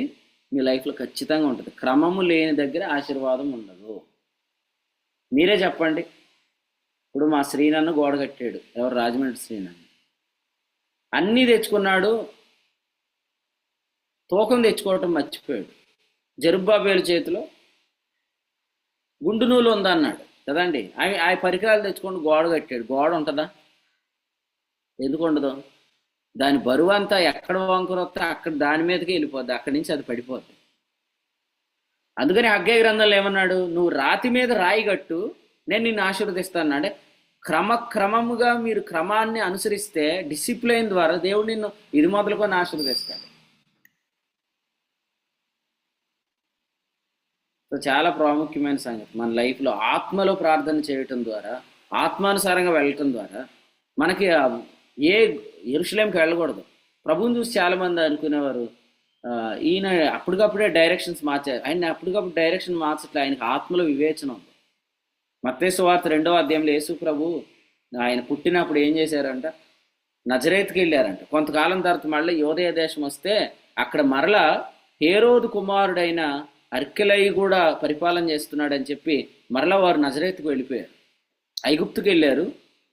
మీ లైఫ్లో ఖచ్చితంగా ఉంటుంది. క్రమము లేని దగ్గర ఆశీర్వాదం ఉండదు. మీరే చెప్పండి. ఇప్పుడు మా శ్రీనన్ను గోడ కట్టాడు. ఎవరు? రాజమండ్రి శ్రీనన్ను. అన్నీ తెచ్చుకున్నాడు, తూకం తెచ్చుకోవటం మర్చిపోయాడు. జరుబ్బాబేలు చేతిలో గుండు నూలు ఉందన్నాడు కదండి. ఆ పరికరాలు తెచ్చుకొని గోడ కట్టాడు. గోడ ఉంటుందా? ఎందుకు ఉండదు? దాని బరువు అంతా ఎక్కడ వంకర వస్తే అక్కడ దాని మీదకి వెళ్ళిపోద్ది. అక్కడి నుంచి అది పడిపోద్ది. అందుకని హగ్గై గ్రంథంలో ఏమన్నాడు? నువ్వు రాతి మీద రాయి కట్టు, నేను నిన్ను ఆశీర్వదిస్తాను. అంటే క్రమముగా మీరు క్రమాన్ని అనుసరిస్తే, డిసిప్లైన్ ద్వారా దేవుడు నిన్ను ఇది మొదలుకొని ఆశీర్వదిస్తాడు. సో చాలా ప్రాముఖ్యమైన సంగతి మన లైఫ్లో. ఆత్మలో ప్రార్థన చేయటం ద్వారా, ఆత్మానుసారంగా వెళ్ళటం ద్వారా మనకి యెరూషలేంకి వెళ్ళకూడదు. ప్రభువుని చూసి చాలామంది అనుకునేవారు ఈయన అప్పటికప్పుడే డైరెక్షన్స్ మార్చారు. ఆయన అప్పటికప్పుడు డైరెక్షన్ మార్చట్లే. ఆయనకు ఆత్మలో వివేచన ఉంది. మత్తయి సువార్త 2వ అధ్యాయంలో యేసు ప్రభు ఆయన పుట్టినప్పుడు ఏం చేశారంట? నజరేతుకి వెళ్ళారంట. కొంతకాలం తర్వాత మళ్ళీ యోదయ దేశం వస్తే అక్కడ మరలా హేరోదు కుమారుడైన అర్కెలయి కూడా పరిపాలన చేస్తున్నాడని చెప్పి మరలా వారు నజరేతుకు వెళ్ళిపోయారు. ఐగుప్తుకి వెళ్ళారు,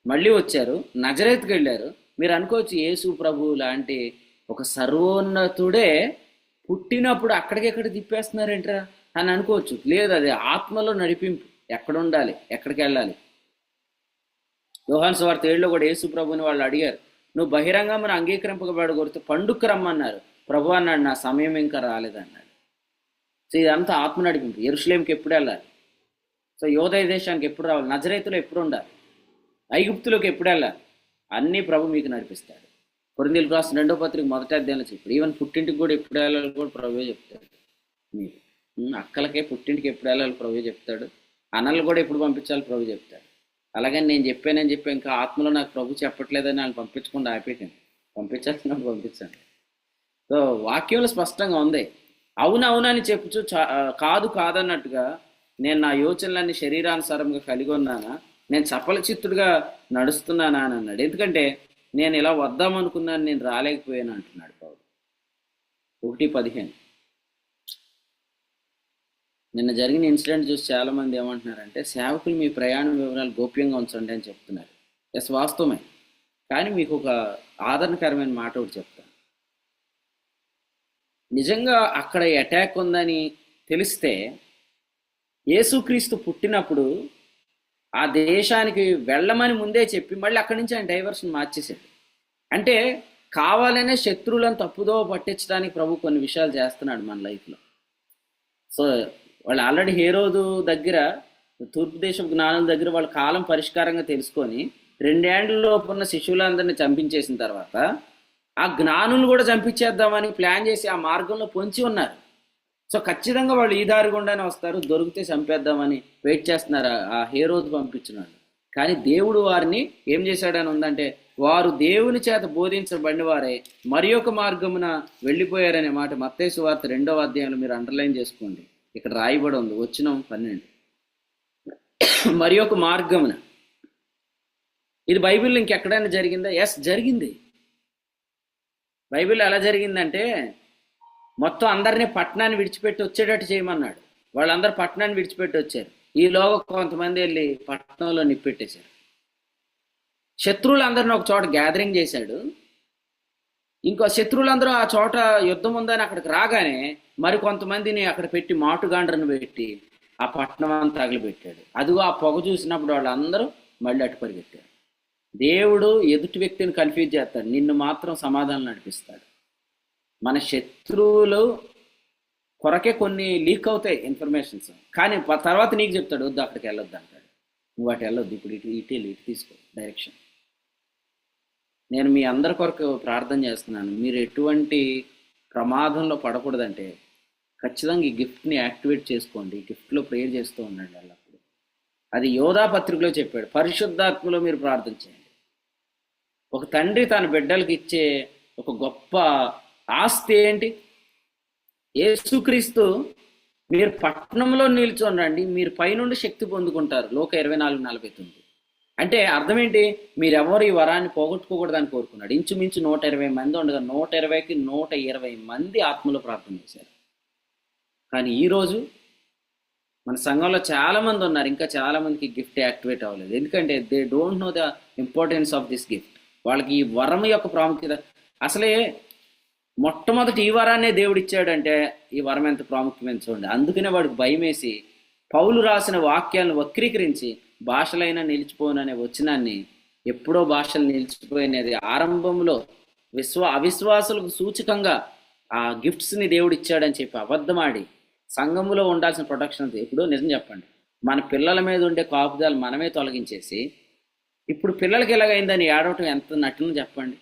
మళ్ళీ వచ్చారు, నజరేతుకి వెళ్ళారు. మీరు అనుకోవచ్చు యేసు ప్రభు లాంటి ఒక సర్వోన్నతుడే పుట్టినప్పుడు అక్కడికెక్కడ తిప్పేస్తున్నారేంట్రా అని అనుకోవచ్చు. లేదు, అది ఆత్మలో నడిపింపు. ఎక్కడ ఉండాలి, ఎక్కడికి వెళ్ళాలి. యోహాను సువార్త 7లో కూడా యేసు ప్రభుని వాళ్ళు అడిగారు, నువ్వు బహిరంగమును అంగీకరింపబడగొడితే పండుగకు రమ్మన్నారు. ప్రభు అన్నాడు, నా సమయం ఇంకా రాలేదన్నాడు. సో ఇదంతా ఆత్మ నడిపింపు. యెరూషలేంకి ఎప్పుడు వెళ్ళాలి? సో యోదయ దేశానికి ఎప్పుడు రావాలి? నజరేతులో ఎప్పుడు ఉండాలి? ఐగుప్తులోకి ఎప్పుడు వెళ్ళాలి? అన్నీ ప్రభు మీకు నడిపిస్తాడు. కొరింథీయులకు రాసిన 2వ పత్రిక 1వ అధ్యాయంలో చెప్పాడు. ఈవెన్ పుట్టింటికి కూడా ఎప్పుడు వెళ్ళాలి కూడా ప్రభువే చెప్తాడు. మీరు అక్కలకే పుట్టింటికి ఎప్పుడు వెళ్ళాలి ప్రభువే చెప్తాడు. అన్నలు కూడా ఎప్పుడు పంపించాలి ప్రభు చెప్తాడు. అలాగని నేను చెప్పానని చెప్పి ఇంకా ఆత్మలో నాకు ప్రభు చెప్పట్లేదని వాళ్ళు పంపించకుండా ఆపేటండి. పంపించాల్సినప్పుడు పంపించండి. సో వాక్యంలో స్పష్టంగా ఉంది. అవునవునని చెప్పుచు కాదు కాదన్నట్టుగా నేను నా యోచనలన్నీ శరీరానుసారంగా కలిగి ఉన్నానా, నేను చపల చిత్తుడుగా నడుస్తున్నానా అని అన్నాడు. ఎందుకంటే నేను ఇలా వద్దామనుకున్నాను, నేను రాలేకపోయాను అంటున్నాడు పౌలు. 1:15. నిన్న జరిగిన ఇన్సిడెంట్ చూసి చాలామంది ఏమంటున్నారంటే సేవకులు మీ ప్రయాణ వివరాలు గోప్యంగా ఉంచండి అని చెప్తున్నారు. ఎస్, వాస్తవమే. కానీ మీకు ఒక ఆదరణకరమైన మాట ఒకటి చెప్తాను. నిజంగా అక్కడ అటాక్ ఉందని తెలిస్తే యేసుక్రీస్తు పుట్టినప్పుడు ఆ దేశానికి వెళ్ళమని ముందే చెప్పి మళ్ళీ అక్కడి నుంచి ఆయన డైవర్షన్ మార్చేశాడు. అంటే కావాలనే శత్రువులను తప్పుదో పట్టించడానికి ప్రభు కొన్ని విషయాలు చేస్తున్నాడు మన లైఫ్లో. సో వాళ్ళు ఆల్రెడీ హేరోదు దగ్గర, తూర్పు దేశపు జ్ఞానుల దగ్గర వాళ్ళ కాలం పరిష్కారంగా తెలుసుకొని 2 ఏళ్లలోపు ఉన్న శిశువులందరినీ చంపించేసిన తర్వాత ఆ జ్ఞానులు కూడా చంపించేద్దామని ప్లాన్ చేసి ఆ మార్గంలో పొంచి ఉన్నారు. సో ఖచ్చితంగా వాళ్ళు ఈ దారి గుండానే వస్తారు, దొరికితే చంపేద్దామని వెయిట్ చేస్తున్నారు ఆ హేరోదు పంపించినాడు. కానీ దేవుడు వారిని ఏం చేశాడని ఉందంటే, వారు దేవుని చేత బోధించబడిన వారే మరి ఒక మార్గమున వెళ్ళిపోయారనే మాట మత్తయి సువార్త 2వ అధ్యాయంలో మీరు అండర్లైన్ చేసుకోండి. ఇక్కడ రాయబడి ఉంది, వచనం 12. మరి ఒక మార్గమున. ఇది బైబిల్లో ఇంకెక్కడైనా జరిగిందా? ఎస్, జరిగింది. బైబిల్ ఎలా జరిగిందంటే, మొత్తం అందరినీ పట్టణాన్ని విడిచిపెట్టి వచ్చేటట్టు చేయమన్నాడు. వాళ్ళందరూ పట్టణాన్ని విడిచిపెట్టి వచ్చారు. ఈలోగా కొంతమంది వెళ్ళి పట్టణంలో నిప్పెట్టేశారు. శత్రువులందరినీ ఒక చోట గ్యాదరింగ్ చేశాడు. ఇంకో శత్రువులందరూ ఆ చోట యుద్ధం ఉందని అక్కడికి రాగానే మరి కొంతమందిని అక్కడ పెట్టి మాటుగాండ్రను పెట్టి ఆ పట్టణం అంతా తగిలిపెట్టాడు. అదిగో ఆ పొగ చూసినప్పుడు వాళ్ళందరూ మళ్ళీ అటు పరిగెట్టారు. దేవుడు ఎదుటి వ్యక్తిని కన్ఫ్యూజ్ చేస్తాడు, నిన్ను మాత్రం సమాధానం నడిపిస్తాడు. మన శత్రువులు కొరకే కొన్ని లీక్ అవుతాయి ఇన్ఫర్మేషన్స్, కానీ తర్వాత నీకు చెప్తాడు వద్దు అక్కడికి వెళ్ళొద్దు అంటాడు. నువ్వు అటు వెళ్ళొద్దు, ఇప్పుడు ఇటు తీసుకో డైరెక్షన్. నేను మీ అందరి కొరకు ప్రార్థన చేస్తున్నాను. మీరు ఎటువంటి ప్రమాదంలో పడకూడదంటే ఖచ్చితంగా ఈ గిఫ్ట్ని యాక్టివేట్ చేసుకోండి. గిఫ్ట్లో ప్రేయర్ చేస్తూ ఉండండి అల్లప్పుడు. అది యోధా పత్రికలో చెప్పాడు. పరిశుద్ధాత్మలో మీరు ప్రార్థన చేయండి. ఒక తండ్రి తన బిడ్డలకు ఇచ్చే ఒక గొప్ప ఆస్తి ఏంటి? యేసుక్రీస్తు. మీరు పట్టణంలో నిల్చోండి, మీరు పైనుండి శక్తి పొందుకుంటారు. లోక 24:49. అంటే అర్థం ఏంటి? మీరెవరు ఈ వరాన్ని పోగొట్టుకోకూడదని కోరుకున్నాడు. ఇంచుమించు 120 మంది ఉండగా 120కి 120 మంది ఆత్మలో ప్రార్థన చేశారు. కానీ ఈరోజు మన సంఘంలో చాలామంది ఉన్నారు, ఇంకా చాలామందికి గిఫ్ట్ యాక్టివేట్ అవ్వలేదు. ఎందుకంటే they don't know the importance of this gift. వాళ్ళకి ఈ వరం యొక్క ప్రాముఖ్యత అసలే మొట్టమొదటి ఈ వరాన్నే దేవుడు ఇచ్చాడంటే ఈ వరం ఎంత ప్రాముఖ్యమైన చూడండి. అందుకనే వాడికి భయం వేసి పౌలు రాసిన వాక్యాలను వక్రీకరించి భాషలైనా నిలిచిపోననే వచనాన్ని ఎప్పుడో భాషలు నిలిచిపోయినది ఆరంభంలో అవిశ్వాసులకు సూచకంగా ఆ గిఫ్ట్స్ని దేవుడు ఇచ్చాడని చెప్పి అబద్ధమాడి సంఘములో ఉండాల్సిన ప్రొటెక్షన్. ఇప్పుడు నిజం చెప్పండి, మన పిల్లల మీద ఉండే కాపుదాలు మనమే తొలగించేసి ఇప్పుడు పిల్లలకి ఎలాగైందని ఏడవటం ఎంత నటును చెప్పండి.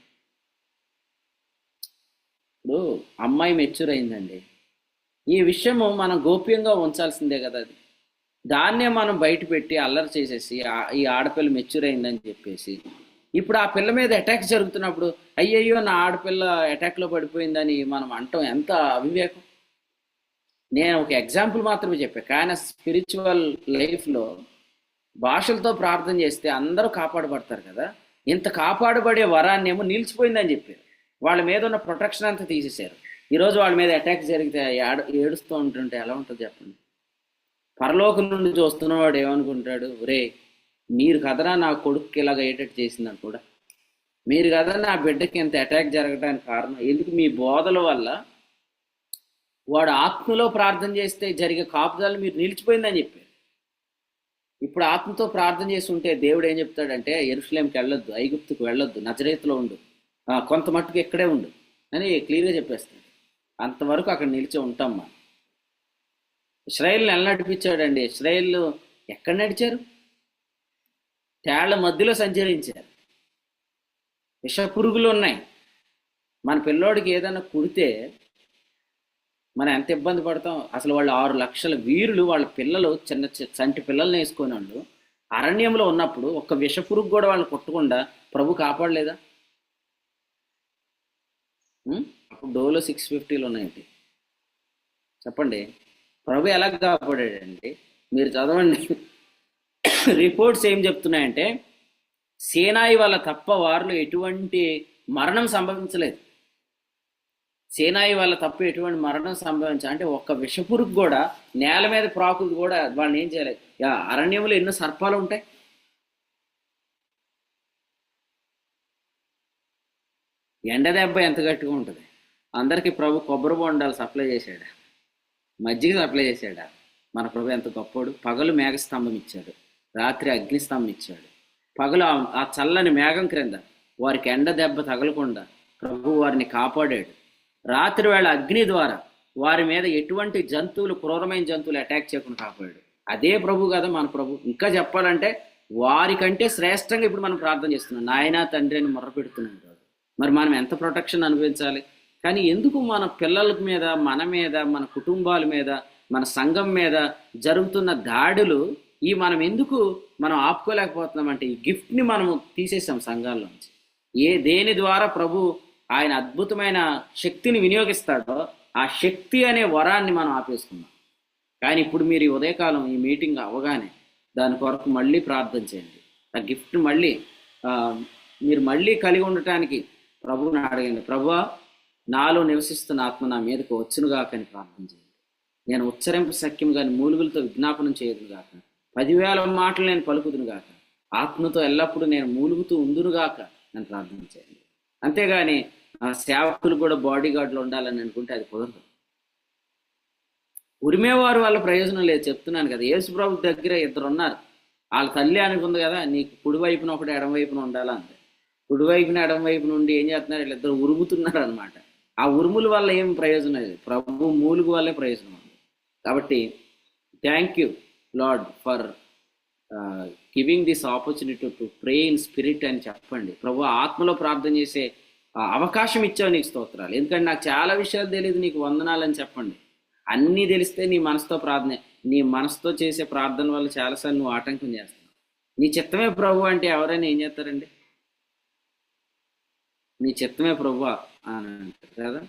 ఇప్పుడు అమ్మాయి మెచ్యూర్ అయిందండి, ఈ విషయము మనం గోప్యంగా ఉంచాల్సిందే కదా. అది దాన్నే మనం బయట పెట్టి అల్లరి చేసేసి ఈ ఆడపిల్ల మెచ్యూర్ అయిందని చెప్పేసి ఇప్పుడు ఆ పిల్ల మీద అటాక్ జరుగుతున్నప్పుడు అయ్యయ్యో నా ఆడపిల్ల అటాక్లో పడిపోయిందని మనం అంటాం ఎంత అవివేకం. నేను ఒక ఎగ్జాంపుల్ మాత్రమే చెప్పాను, కానీ స్పిరిచువల్ లైఫ్లో భాషలతో ప్రార్థన చేస్తే అందరూ కాపాడబడతారు కదా. ఇంత కాపాడబడే వరాన్ని ఏమో నిలిచిపోయిందని చెప్పారు. వాళ్ళ మీద ఉన్న ప్రొటెక్షన్ అంతా తీసేశారు. ఈరోజు వాళ్ళ మీద అటాక్ జరిగితే ఏడుస్తూ ఉంటుంటే ఎలా ఉంటుంది చెప్పండి. పరలోకం నుండి చూస్తున్నవాడు ఏమనుకుంటాడు, ఒరే మీరు కదరా నా కొడుకుకి ఇలాగ అయ్యేటట్టు చేసిందని కూడా, మీరు కదా నా బిడ్డకి ఇంత అటాక్ జరగడానికి కారణం ఎందుకు? మీ బోధల వల్ల వాడు ఆత్మలో ప్రార్థన చేస్తే జరిగే కాపుదలు మీరు నిలిచిపోయిందని చెప్పారు. ఇప్పుడు ఆత్మతో ప్రార్థన చేసి ఉంటే దేవుడు ఏం చెప్తాడంటే యెరూషలేంకి వెళ్ళొద్దు, ఐగుప్తుకు వెళ్ళొద్దు, నజరేతులో ఉండు, కొంత మట్టుకు ఇక్కడే ఉండు అని క్లియర్గా చెప్పేస్తాడు. అంతవరకు అక్కడ నిలిచి ఉంటాం మనం. ఇశ్రాయేల్ని ఎలా నడిపించాడండి? ఇశ్రాయేల్ ఎక్కడ నడిచారు? తేళ్ల మధ్యలో సంచరించారు. విష పురుగులు ఉన్నాయి. మన పిల్లోడికి ఏదైనా కుడితే మనం ఎంత ఇబ్బంది పడతాం. అసలు వాళ్ళు 6 లక్షల వీరులు వాళ్ళ పిల్లలు చిన్న చంటి పిల్లల్ని వేసుకొని వాళ్ళు అరణ్యంలో ఉన్నప్పుడు ఒక్క విష పురుగు కూడా వాళ్ళని కొట్టకుండా ప్రభు కాపాడలేదా? అప్పుడు డోలో 650 ఉన్నాయండి. చెప్పండి, ప్రభు ఎలా కాపాడాడండి? మీరు చదవండి. రిపోర్ట్స్ ఏం చెప్తున్నాయంటే సీనాయి వల్ల తప్ప వారిలో ఎటువంటి మరణం సంభవించలేదు. సేనాయి వాళ్ళ తప్పు ఎటువంటి మరణం సంభవించాలి అంటే ఒక్క విషపురుగు కూడా నేల మీద ప్రాకులు కూడా వాళ్ళని ఏం చేయలేదు. అరణ్యంలో ఎన్నో సర్పాలు ఉంటాయి. ఎండ దెబ్బ ఎంత గట్టిగా ఉంటుంది. అందరికీ ప్రభు కొబ్బరి బొండాలు సప్లై చేశాడా, మజ్జిగ సప్లై చేశాడా? మన ప్రభు ఎంత గొప్పోడు. పగలు మేఘస్తంభం ఇచ్చాడు, రాత్రి అగ్నిస్తంభం ఇచ్చాడు. పగలు ఆ చల్లని మేఘం క్రింద వారికి ఎండ దెబ్బ తగలకుండా ప్రభు వారిని కాపాడాడు. రాత్రి వేళ అగ్ని ద్వారా వారి మీద ఎటువంటి జంతువులు, క్రూరమైన జంతువులు అటాక్ చేయకుండా కాపాడాడు. అదే ప్రభు కదా మన ప్రభు. ఇంకా చెప్పాలంటే వారికంటే శ్రేష్టంగా ఇప్పుడు మనం ప్రార్థన చేస్తున్నాం, నాయనా తండ్రి అని మొర్ర పెడుతున్నాం కాదు. మరి మనం ఎంత ప్రొటెక్షన్ అనుభవించాలి. కానీ ఎందుకు మన పిల్లల మీద, మన కుటుంబాల మీద, మన సంఘం మీద జరుగుతున్న దాడులు మనం ఎందుకు ఆపుకోలేకపోతున్నామంటే ఈ గిఫ్ట్ని మనము తీసేసాం సంఘాల్లోంచి. దేని ద్వారా ప్రభు ఆయన అద్భుతమైన శక్తిని వినియోగిస్తాడో ఆ శక్తి అనే వరాన్ని మనం ఆపేసుకున్నాం. కానీ ఇప్పుడు మీరు ఈ ఉదయకాలం ఈ మీటింగ్ అవ్వగానే దాని కొరకు మళ్ళీ ప్రార్థన చేయండి. ఆ గిఫ్ట్ మీరు మళ్ళీ కలిగి ఉండటానికి ప్రభువుని అడగండి. ప్రభువా, నాలో నివసిస్తున్న ఆత్మ నా మీదకు వచ్చునుగాక అని ప్రార్థన చేయండి. నేను ఉచ్చరింపు సఖ్యం కానీ మూలుగులతో విజ్ఞాపనం చేయదునుగాక, 10,000 మాటలు నేను పలుకుదునుగాక, ఆత్మతో ఎల్లప్పుడూ నేను మూలుగుతూ ఉందునుగాక అని ప్రార్థన చేయండి. అంతేగాని సేవకులు కూడా బాడీ గార్డులు ఉండాలని అనుకుంటే అది కుదరదు. ఉరిమేవారు వాళ్ళ ప్రయోజనం లేదు, చెప్తున్నాను కదా. యేసు ప్రభు దగ్గర 2 ఉన్నారు. వాళ్ళ తల్లి అనుకుంది కదా, నీకు కుడివైపున ఒకటి ఎడమవైపున ఉండాలా అంతే. కుడివైపున ఎడమవైపు నుండి ఏం చేస్తున్నారు, వీళ్ళిద్దరు ఉరుముతున్నారు అనమాట. ఆ ఉరుముల వల్ల ఏం ప్రయోజనం లేదు, ప్రభు మూలుగు వల్లే ప్రయోజనం ఉంది. కాబట్టి thank you lord for giving this opportunity to pray in spirit అని చెప్పండి. ప్రభు ఆత్మలో ప్రార్థన చేసే అవకాశం ఇచ్చావు, నీకు స్తోత్రాలు. ఎందుకంటే నాకు చాలా విషయాలు తెలియదు, నీకు వందనాలని చెప్పండి. అన్నీ తెలిస్తే నీ మనసుతో ప్రార్థన, నీ మనసుతో చేసే ప్రార్థన వల్ల చాలాసార్లు నువ్వు ఆటంకం చేస్తున్నావు. నీ చిత్తమే ప్రభు అంటే ఎవరైనా ఏం చేస్తారండి? నీ చిత్తమే ప్రభు అని అంటారు కదా.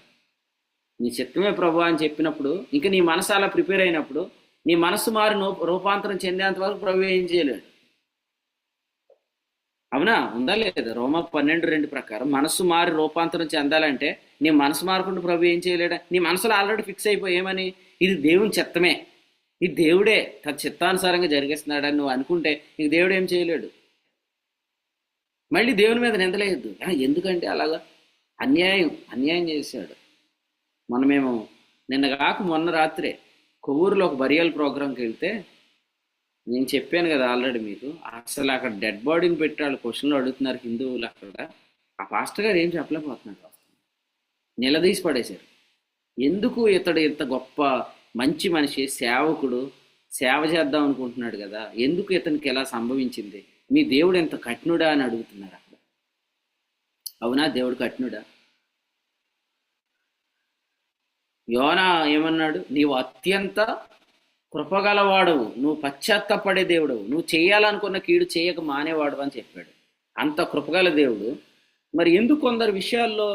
నీ చిత్తమే ప్రభు అని చెప్పినప్పుడు ఇంకా నీ మనసు అలా ప్రిపేర్ అయినప్పుడు నీ మనసు మారి రూపాంతరం చెందేంత వరకు ప్రభు ఏం చేయలేడు. అవునా, ఉందా లేదా? రోమా 12:2 ప్రకారం మనసు మారి రూపాంతరం చెందాలంటే నీ మనసు మారకుండా ప్రభు ఏం చేయలేడా? నీ మనసులో ఆల్రెడీ ఫిక్స్ అయిపోయి ఏమని, ఇది దేవుని చిత్తమే, ఇది దేవుడే తన చిత్తానుసారంగా జరిగిస్తున్నాడని నువ్వు అనుకుంటే నీకు దేవుడు ఏం చేయలేడు. మళ్ళీ దేవుని మీద నిందలేదు. ఎందుకంటే అలాగా అన్యాయం చేశాడు. మనమేమో మొన్న రాత్రే కొవ్వూరులో ఒక బరియల్ ప్రోగ్రాంకి వెళ్తే నేను చెప్పాను కదా ఆల్రెడీ మీకు, అసలు అక్కడ డెడ్ బాడీని పెట్టి వాళ్ళు క్వశ్చన్లు అడుగుతున్నారు హిందువులు. అక్కడ ఆ పాస్టర్ గారు ఏం చెప్పలేకపోతున్నారు, నిలదీసి పడేశారు. ఎందుకు ఇతడు ఇంత గొప్ప మంచి మనిషి, సేవకుడు, సేవ చేద్దాం అనుకుంటున్నాడు కదా, ఎందుకు ఇతనికి ఎలా సంభవించింది, మీ దేవుడు ఎంత కఠినుడా అని అడుగుతున్నారు అక్కడ. అవునా, దేవుడు కఠినుడా? యోనా ఏమన్నాడు? నీవు అత్యంత కృపగలవాడవు, నువ్వు పశ్చాత్తపడే దేవుడవు, నువ్వు చేయాలనుకున్న కీడు చేయక మానేవాడు అని చెప్పాడు. అంత కృపగల దేవుడు మరి ఎందుకు కొందరు విషయాల్లో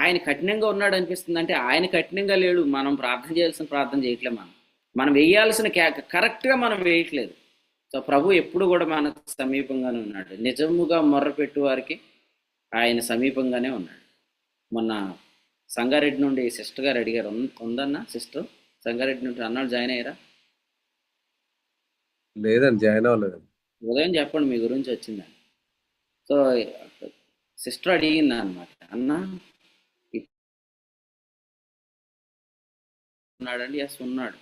ఆయన కఠినంగా ఉన్నాడు అనిపిస్తుంది? అంటే ఆయన కఠినంగా లేడు, మనం ప్రార్థన చేయాల్సిన ప్రార్థన చేయట్లేదు, మనం వేయాల్సిన కరెక్ట్గా మనం వేయట్లేదు. సో ప్రభు ఎప్పుడు కూడా మనకు సమీపంగానే ఉన్నాడు. నిజముగా మొర్రపెట్టు వారికి ఆయన సమీపంగానే ఉన్నాడు. మొన్న సంగారెడ్డి నుండి సిస్టర్ గారు అడిగారు, ఉందన్నా సిస్టర్ సంగారెడ్డి నుండి అన్నాడు, జాయిన్ అయ్యారా? లేదండి, జాయిన్ అవ్వలేదు. ఉదయం చెప్పండి మీ గురించి వచ్చిందని. సో సిస్టర్ అడిగింది అనమాట, అన్న ఉన్నాడండి? ఎస్ ఉన్నాడు.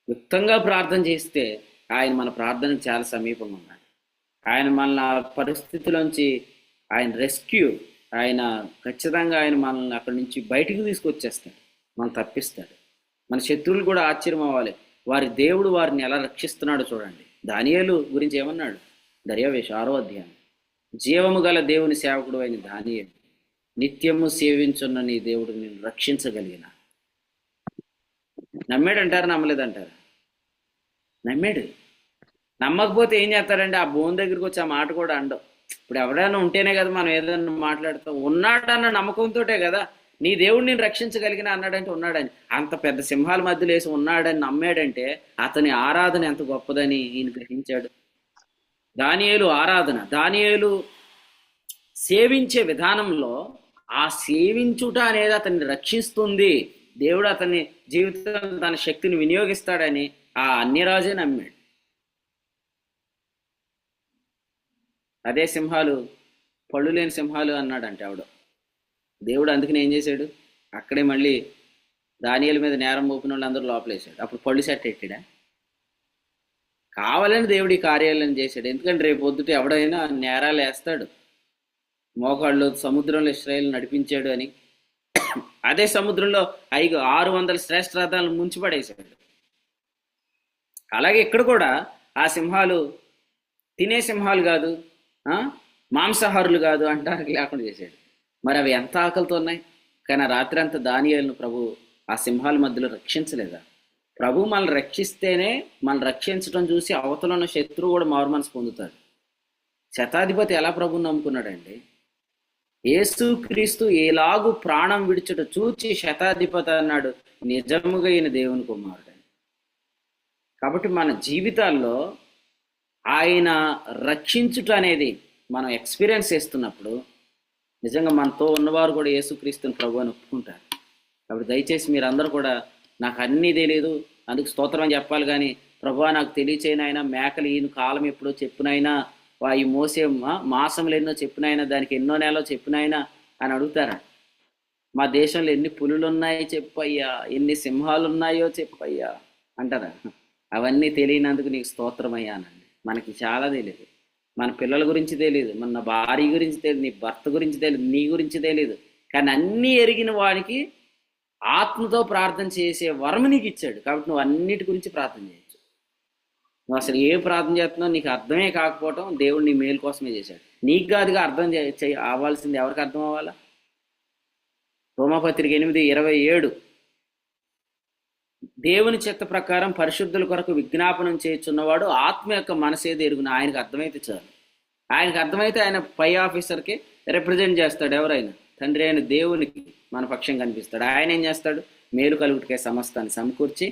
యుక్తంగా ప్రార్థన చేస్తే ఆయన మన ప్రార్థనకు చాలా సమీపంగా ఉన్నాడు. ఆయన మన పరిస్థితిలోంచి ఆయన రెస్క్యూ, ఆయన ఖచ్చితంగా ఆయన మనల్ని అక్కడి నుంచి బయటికి తీసుకొచ్చేస్తాడు, మనం తప్పిస్తాడు. మన శత్రువులు కూడా ఆశ్చర్యం అవ్వాలి, వారి దేవుడు వారిని ఎలా రక్షిస్తున్నాడో చూడండి. దానియేలు గురించి ఏమన్నాడు? దర్యావేషు 6వ అధ్యాయం, జీవము గల దేవుని సేవకుడు అయిన దానియేలు, నిత్యము సేవించున్న నీ దేవుడు నేను రక్షించగలిగిన. నమ్మాడంటారా, నమ్మలేదంటారా? నమ్మాడు. నమ్మకపోతే ఏం చేస్తాడంటే ఆ బోన్ దగ్గరికి వచ్చి ఆ మాట కూడా అండవు. ఇప్పుడు ఎవరైనా ఉంటేనే కదా మనం ఏదైనా మాట్లాడతాం. ఉన్నాడన్న నమ్మకంతోటే కదా నీ దేవుడు నేను రక్షించగలిగిన అన్నాడంటే ఉన్నాడని. అంత పెద్ద సింహాల మధ్యలో వేసి ఉన్నాడని నమ్మాడంటే అతని ఆరాధన ఎంత గొప్పదని ఈయన గ్రహించాడు. దానియేలు ఆరాధన, దానియేలు సేవించే విధానంలో ఆ సేవించుట అనేది అతన్ని రక్షిస్తుంది, దేవుడు అతని జీవితం తన శక్తిని వినియోగిస్తాడని ఆ అన్యరాజే నమ్మాడు. అదే సింహాలు పళ్ళు లేని సింహాలు అన్నాడంటే ఆవిడ. దేవుడు అందుకని ఏం చేశాడు, అక్కడే మళ్ళీ దానియేలు మీద నేరం మోపిన వాళ్ళు అందరూ లోపలేశాడు. అప్పుడు పళ్ళు సెట్ ఎట్టాడా? కావాలని దేవుడి కార్యాలను చేశాడు. ఎందుకంటే రేపు పొద్దుట ఎవడైనా నేరాలు వేస్తాడు. మోకాళ్ళు సముద్రంలో ఇశ్రాయేలు నడిపించాడు అని. అదే సముద్రంలో 600 శ్రేష్ఠ రథాలను ముంచిపడేశాడు. అలాగే ఇక్కడ కూడా ఆ సింహాలు తినే సింహాలు కాదు, మాంసాహారులు కాదు అంటానికి లేకుండా చేశాడు. మరి అవి ఎంత ఆకలితో ఉన్నాయి. కానీ ఆ రాత్రి అంతా దానియేలును ప్రభు ఆ సింహాల మధ్యలో రక్షించలేదా? ప్రభు మనల్ని రక్షిస్తేనే మనల్ని రక్షించడం చూసి అవతల ఉన్న శత్రువు కూడా మారు మనసు పొందుతాడు. శతాధిపతి ఎలా ప్రభుని నమ్ముకున్నాడండి? యేసుక్రీస్తు ఎలాగు ప్రాణం విడిచుట చూచి శతాధిపతి అన్నాడు, నిజముగా ఈయన దేవుని కుమారుడు. కాబట్టి మన జీవితాల్లో ఆయన రక్షించుట అనేది మనం ఎక్స్పీరియన్స్ చేస్తున్నప్పుడు నిజంగా మనతో ఉన్నవారు కూడా యేసుక్రీస్తుని ప్రభు అని ఒప్పుకుంటారు. కాబట్టి దయచేసి మీరందరూ కూడా నాకు అన్నీ తెలియదు అందుకు స్తోత్రం అని చెప్పాలి, కానీ ప్రభు నాకు తెలియచేయనైనా మేకలు ఈయన కాలం ఎప్పుడో చెప్పునైనా, ఈ మోసే మాసంలో ఎన్నో చెప్పునైనా, దానికి ఎన్నో నెలలో చెప్పునైనా అని అడుగుతారా? మా దేశంలో ఎన్ని పులులు ఉన్నాయో చెప్పయ్యా, ఎన్ని సింహాలు ఉన్నాయో చెప్పయ్యా అంటారా? అవన్నీ తెలియనందుకు నీకు స్తోత్రం అయ్యానండి. మనకి చాలా తెలియదు. మన పిల్లల గురించి తెలియదు, మన భార్య గురించి తెలియదు, నీ భర్త గురించి తెలియదు, నీ గురించి తెలియదు. కానీ అన్నీ ఎరిగిన వాడికి ఆత్మతో ప్రార్థన చేసే వరము నీకు ఇచ్చాడు. కాబట్టి నువ్వు అన్నిటి గురించి ప్రార్థన చేయొచ్చు. నువ్వు అసలు ఏ ప్రార్థన చేస్తున్నావు నీకు అర్థమే కాకపోవటం దేవుడు నీ మేలు కోసమే చేశాడు. నీకు కాదుగా అర్థం అవ్వాల్సింది ఎవరికి అర్థం అవ్వాలా? రోమాపత్రిక 8:27 దేవుని చిత్త ప్రకారం పరిశుద్ధుల కొరకు విజ్ఞాపనం చేయుచున్నవాడు ఆత్మ యొక్క మనసేది ఎరుగున. ఆయనకు అర్థమైతే చాలు. ఆయనకు అర్థమైతే ఆయన పై ఆఫీసర్కి రిప్రజెంట్ చేస్తాడు. ఎవరైనా తండ్రి అయిన దేవునికి మన పక్షం కనిపిస్తాడు. ఆయన ఏం చేస్తాడు? మేలు కలుగుటికే సమస్తాన్ని సమకూర్చి,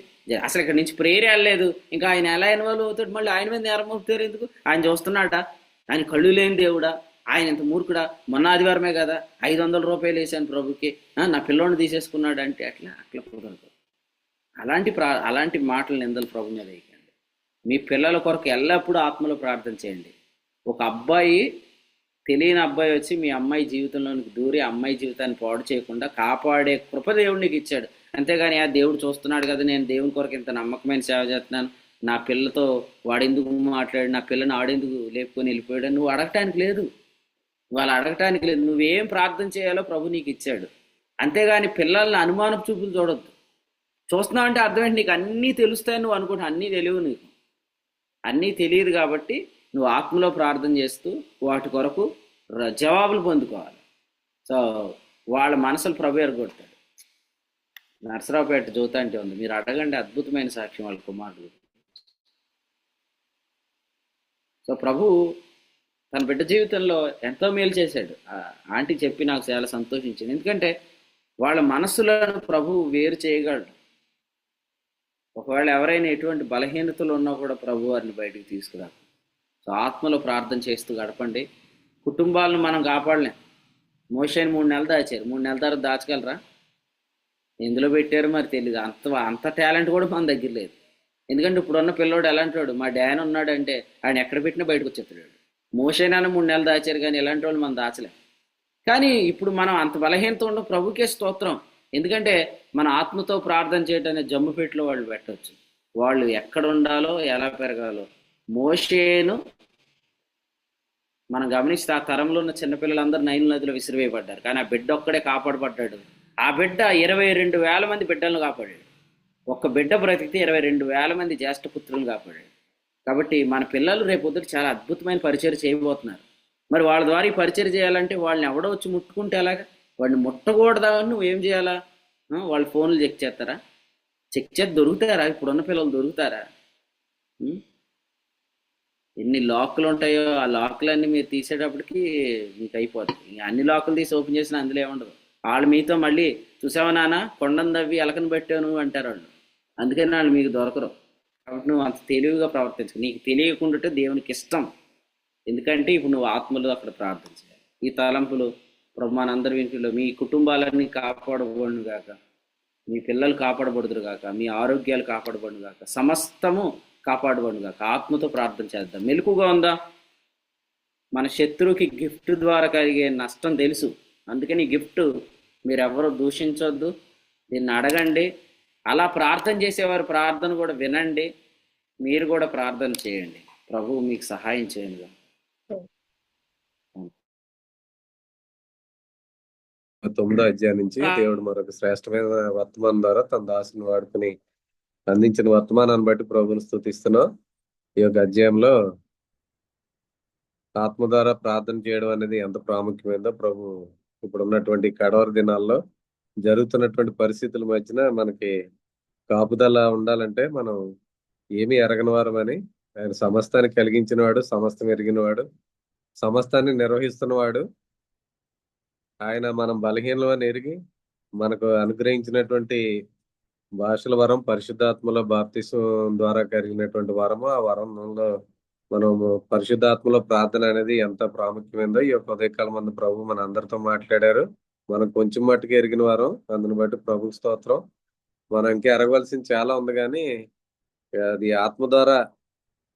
అసలు ఇక్కడ నుంచి ప్రేయర్ వెళ్ళలేదు, ఇంకా ఆయన ఎలా ఇన్వాల్వ్ అవుతాడు? మళ్ళీ ఆయన మీద నేరం మోపుతారు ఎందుకు? ఆయన చూస్తున్నాడా? ఆయన కళ్ళు లేని దేవుడా? ఆయన ఎంత మూర్ఖుడా? మొన్న ఆదివారమే కదా 500 రూపాయలు వేసాను ప్రభుకి, నా పిల్లోని తీసేసుకున్నాడు అంటే అట్లా కుదరదు. అలాంటి మాటలు నిందలు ప్రభు మీద వేయకండి. మీ పిల్లల కొరకు ఎల్లప్పుడూ ఆత్మలో ప్రార్థన చేయండి. ఒక అబ్బాయి, తెలియని అబ్బాయి వచ్చి మీ అమ్మాయి జీవితంలోనికి దూరి అమ్మాయి జీవితాన్ని పాడు చేయకుండా కాపాడే కృప దేవుడు నీకు ఇచ్చాడు. అంతేగాని ఆ దేవుడు చూస్తున్నాడు కదా, నేను దేవుని కొరకు ఇంత నమ్మకమైన సేవ చేస్తున్నాను, నా పిల్లతో వాడెందుకు మాట్లాడు, నా పిల్లని ఆడెందుకు లేపుకొని వెళ్ళిపోయాడు నువ్వు అడగటానికి లేదు. వాళ్ళు అడగటానికి లేదు. నువ్వేం ప్రార్థన చేయాలో ప్రభు నీకు ఇచ్చాడు. అంతేగాని పిల్లల్ని అనుమానపు చూపులు చూడొద్దు. చూస్తున్నావు అంటే అర్థమేంటి? నీకు అన్నీ తెలుస్తాయని నువ్వు అనుకుంటా. అన్నీ తెలియవు. నీకు అన్నీ తెలియదు కాబట్టి నువ్వు ఆత్మలో ప్రార్థన చేస్తూ వాటి కొరకు జవాబులు పొందుకోవాలి. సో వాళ్ళ మనసులు ప్రభు ఎరగొడతాడు. నర్సరావుపేట జ్యోతి అంటే ఉంది, మీరు అడగండి, అద్భుతమైన సాక్ష్యం వాళ్ళ కుమారుడు. సో ప్రభు తన బిడ్డ జీవితంలో ఎంతో మేలు చేశాడు. ఆంటీ చెప్పి నాకు చాలా సంతోషించింది. ఎందుకంటే వాళ్ళ మనస్సులను ప్రభు వేరు చేయగలడు. ఒకవేళ ఎవరైనా ఎటువంటి బలహీనతలు ఉన్నా కూడా ప్రభు వారిని బయటికి తీసుకురాదు. సో ఆత్మలో ప్రార్థన చేస్తూ గడపండి. కుటుంబాలను మనం కాపాడలేం. మోషేని 3 నెలలు దాచారు. 3 నెలల తర్వాత దాచగలరా? ఎందులో పెట్టారు మరి తెలియదు. అంత టాలెంట్ కూడా మన దగ్గర లేదు. ఎందుకంటే ఇప్పుడున్న పిల్లోడు ఎలాంటి వాడు? మా డాన్ ఉన్నాడు అంటే ఆయన ఎక్కడ పెట్టినా బయటకు వచ్చేస్తాడు. మోషేనైనా 3 నెలలు దాచారు, కానీ ఎలాంటి వాళ్ళు మనం దాచలేం. కానీ ఇప్పుడు మనం అంత బలహీనత ఉండవు. ప్రభుకే స్తోత్రం. ఎందుకంటే మన ఆత్మతో ప్రార్థన చేయడానికి జమ్ము పెట్టిలో వాళ్ళు పెట్టవచ్చు. వాళ్ళు ఎక్కడ ఉండాలో ఎలా పెరగాలో. మోషేను మనం గమనిస్తే ఆ తరంలో ఉన్న చిన్నపిల్లలందరూ నైలు నదిలో విసిరివేయబడ్డారు, కానీ ఆ బిడ్డ ఒక్కడే కాపాడబడ్డాడు. ఆ బిడ్డ 22,000 మంది బిడ్డలను కాపాడాడు. ఒక్క బిడ్డ బ్రతికితే 22,000 మంది జ్యేష్ఠ పుత్రులను కాపాడాడు. కాబట్టి మన పిల్లలు రేపొద్దుట చాలా అద్భుతమైన పరిచయం చేయబోతున్నారు. మరి వాళ్ళ ద్వారా ఈ పరిచయం చేయాలంటే వాళ్ళని ఎవడో వచ్చి ముట్టుకుంటే ఎలాగా? వాడిని ముట్టకూడదా? నువ్వేం చేయాలా? వాళ్ళు ఫోన్లు చెక్ చేస్తారా? చెక్ చేసి దొరుకుతారా? ఇప్పుడున్న పిల్లలు దొరుకుతారా? ఎన్ని లాక్లు ఉంటాయో ఆ లాక్లన్నీ మీరు తీసేటప్పటికి మీకు అయిపోతుంది. అన్ని లాక్లు తీసి ఓపెన్ చేసినా అందులో ఏముండదు. వాళ్ళు మీతో మళ్ళీ చూసావా నాన్న కొండను తవ్వి ఎలకను పెట్టాను అంటారు వాళ్ళు. అందుకని వాళ్ళు మీకు దొరకరు. కాబట్టి నువ్వు అంత తెలివిగా ప్రవర్తించు. నీకు తెలియకుండా దేవునికి ఇష్టం. ఎందుకంటే ఇప్పుడు నువ్వు ఆత్మలో అక్కడ ప్రార్థన చేయాలి. ఈ తలంపులు ప్రభు మనందరి ఇంటిలో మీ కుటుంబాలన్నీ కాపాడబడును గాక, మీ పిల్లలు కాపాడబడుదురు గాక, మీ ఆరోగ్యాలు కాపాడబడును గాక, సమస్తము కాపాడబడును గాక. ఆత్మతో ప్రార్థన చేద్దాం. మెలకుగా ఉందా? మన శత్రువుకి గిఫ్ట్ ద్వారా కలిగే నష్టం తెలుసు. అందుకని ఈ గిఫ్ట్ మీరెవరూ దూషించొద్దు, దీన్ని అడగండి. అలా ప్రార్థన చేసేవారు ప్రార్థన కూడా వినండి. మీరు కూడా ప్రార్థన చేయండి. ప్రభువు మీకు సహాయం చేయండి. 9వ అధ్యాయం నుంచి దేవుడు మరొక శ్రేష్టమైన వర్తమానం ద్వారా తన దాసుని వాడుకుని అందించిన వర్తమానాన్ని బట్టి ప్రభువును స్తుతిస్తున్నాం. ఈ యొక్క అధ్యాయంలో ఆత్మ ద్వారా ప్రార్థన చేయడం అనేది ఎంత ప్రాముఖ్యమైందో ప్రభు ఇప్పుడు ఉన్నటువంటి కడవరి దినాల్లో జరుగుతున్నటువంటి పరిస్థితుల మధ్యన మనకి కాపుదల ఉండాలంటే మనం ఏమీ ఎరగని వారమని, ఆయన సమస్తాన్ని కలిగించినవాడు, సమస్తం ఎరిగినవాడు, సమస్తాన్ని నిర్వహిస్తున్నవాడు, ఆయన మనం బలహీనమని ఎరిగి మనకు అనుగ్రహించినటువంటి భాషల వరం పరిశుద్ధాత్మలో బాప్తిసం ద్వారా కలిగినటువంటి వరము, ఆ వరంలో మనము పరిశుద్ధాత్మలో ప్రార్థన అనేది ఎంత ప్రాముఖ్యమైందో ఈ యొక్క ఉదయకాలం మంది ప్రభు మన అందరితో మాట్లాడారు. మనం కొంచెం మట్టుకు ఎరిగిన వారం, అందుని బట్టి ప్రభు స్తోత్రం. మనం ఇంకా ఎరగవలసింది చాలా ఉంది, కానీ అది ఆత్మ ద్వారా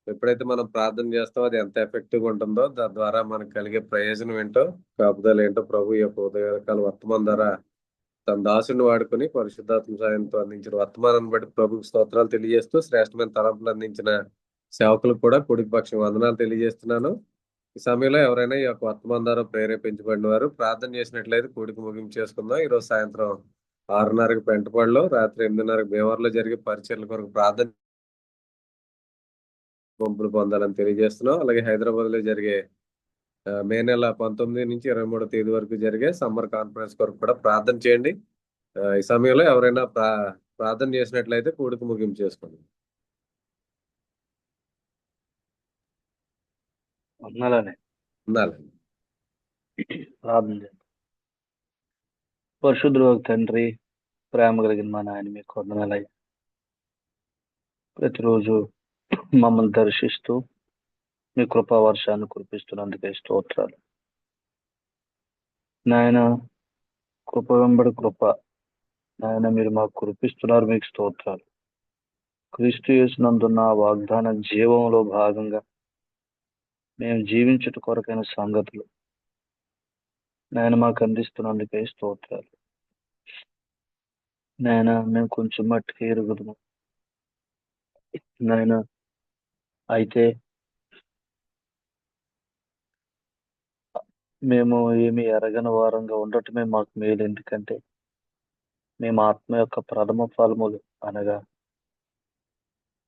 ఎప్పుడైతే మనం ప్రార్థన చేస్తామో అది ఎంత ఎఫెక్టివ్ గా ఉంటుందో దాని ద్వారా మనకు కలిగే ప్రయోజనం ఏంటో, కాపుదల ఏంటో ప్రభు ఈ యొక్క ఉదయకాల వర్తమానం ద్వారా తన దాసుని వాడుకొని పరిశుద్ధాత్మ సాయంతో అందించిన వర్తమానాన్ని బట్టి ప్రభుకి స్తోత్రాలు తెలియజేస్తూ శ్రేష్టమైన తలంపులు అందించిన సేవకులకు కూడా కుడికి పక్షం వందనాలు తెలియజేస్తున్నాను. ఈ సమయంలో ఎవరైనా ఈ యొక్క వర్తమానం ద్వారా ప్రేరేపించబడిన వారు ప్రార్థన చేసినట్లయితే కూడికి ముగింపు చేసుకుందాం. ఈరోజు సాయంత్రం 6:30కి పెంటపాడులో, రాత్రి 8:30కి భీమవరంలో జరిగే పరిచర్ల కొరకు ప్రార్థన పంపులు పొందాలని తెలియజేస్తున్నాం. అలాగే హైదరాబాద్ లో జరిగే మే నెల 19 నుంచి 23వ తేదీ వరకు జరిగే సమ్మర్ కాన్ఫరెన్స్ కొరకు కూడా ప్రార్థన చేయండి. ఈ సమయంలో ఎవరైనా ప్రార్థన చేసినట్లయితే కూడికి ముగింపు చేసుకోండి. వందనాలండి. ఉండాలండి. ప్రార్థన చేద్దాం. పరిశుద్ధుడు తండ్రి, ప్రేమ కలిగిన మా నాయన మీకు వందనాలయ్యా. ప్రతిరోజు మమ్మల్ని దర్శిస్తూ మీ కృపా వర్షాన్ని కురిపిస్తున్నందుకే స్తోత్రాలు నాయన. కృప వెంబడి కృప నాయన మీరు మాకు కురిపిస్తున్నారు, మీకు స్తోత్రాలు. క్రీస్తు యేసునందున్న వాగ్దాన జీవంలో భాగంగా మేము జీవించుట కొరకైన సంగతులు నాయన మాకు అందిస్తున్నందుకే స్తోత్రాలు నాయన. మేము కొంచెం మట్టుకు ఎరుగుదుము నాయన, అయితే మేము ఏమి ఎరగని వారంగా ఉండటమే మాకు మేలు. ఎందుకంటే మేము ఆత్మ యొక్క ప్రథమ ఫలములు అనగా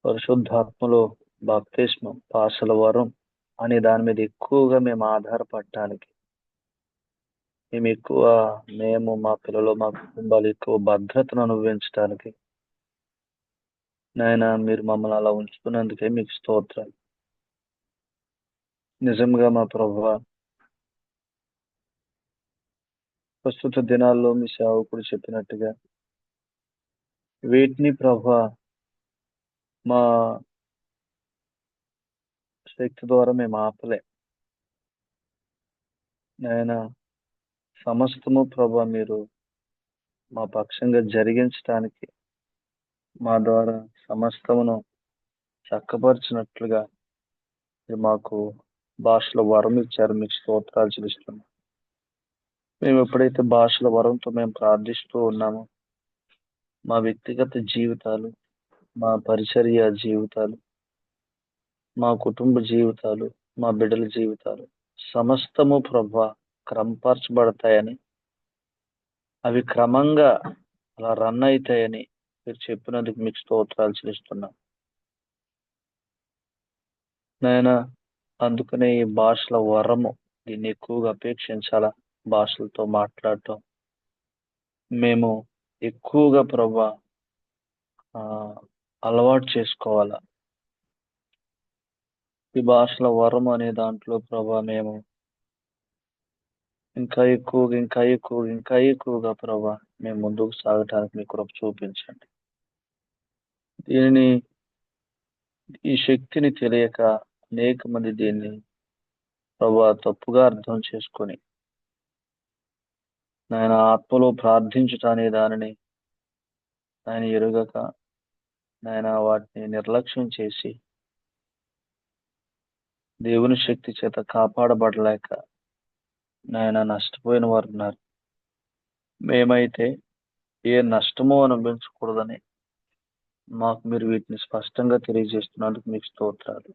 పరిశుద్ధాత్మలో బాప్తిస్మం, భాషల వరం అనే దాని మీద ఎక్కువగా మేము ఆధారపడటానికి, మేము మా పిల్లలు, మా కుటుంబాలు ఎక్కువ భద్రతను అనుభవించడానికి నాయన మీరు మమ్మల్ని అలా ఉంచుతున్నందుకే మీకు స్తోత్రాలు. నిజంగా మా ప్రభువా, ప్రస్తుత దినాల్లో మీ సేవకుడు చెప్పినట్టుగా వీటిని ప్రభువా మా శక్తి ద్వారా మేము ఆపలే నాయన. సమస్తము ప్రభువా మీరు మా పక్షంగా జరిగించడానికి, మా ద్వారా సమస్తమును చక్కపరిచినట్లుగా మీరు మాకు భాషల వరం ఇచ్చారు, మీకు స్తోత్రాలు చెల్లిస్తున్నాం. మేము ఎప్పుడైతే భాషల వరంతో మేము ప్రార్థిస్తూ ఉన్నామో మా వ్యక్తిగత జీవితాలు, మా పరిచర్య జీవితాలు, మా కుటుంబ జీవితాలు, మా బిడ్డల జీవితాలు సమస్తము ప్రభువా క్రమపరచబడతాయని, అవి క్రమంగా అలా రన్ అవుతాయని మీరు చెప్పినందుకు మీకు స్తోత్రాలు చెల్లిస్తున్నాం నాయన. అందుకనే ఈ భాషల వరము దీన్ని ఎక్కువగా అపేక్షించాలా. భాషలతో మాట్లాడటం మేము ఎక్కువగా ప్రభువా అలవాటు చేసుకోవాలా. ఈ భాషల వరం అనే దాంట్లో ప్రభా మేము ఇంకా ఎక్కువగా ప్రభా మేము ముందుకు సాగటానికి మీ కృప చూపించండి. ఈ శక్తిని తెలియక అనేక మంది దీన్ని ప్రభా తప్పుగా అర్థం చేసుకొని నాయన ఆత్మలో ప్రార్థించుట అనే దానిని ఆయన ఎరుగక నాయన వాటిని నిర్లక్ష్యం చేసి దేవుని శక్తి చేత కాపాడబడలేక నాయన నష్టపోయిన వారు ఉన్నారు. మేమైతే ఏ నష్టమో అనుభవించకూడదని మాకు మీరు వీటిని స్పష్టంగా తెలియజేస్తున్నందుకు మీకు స్తోత్రాలు.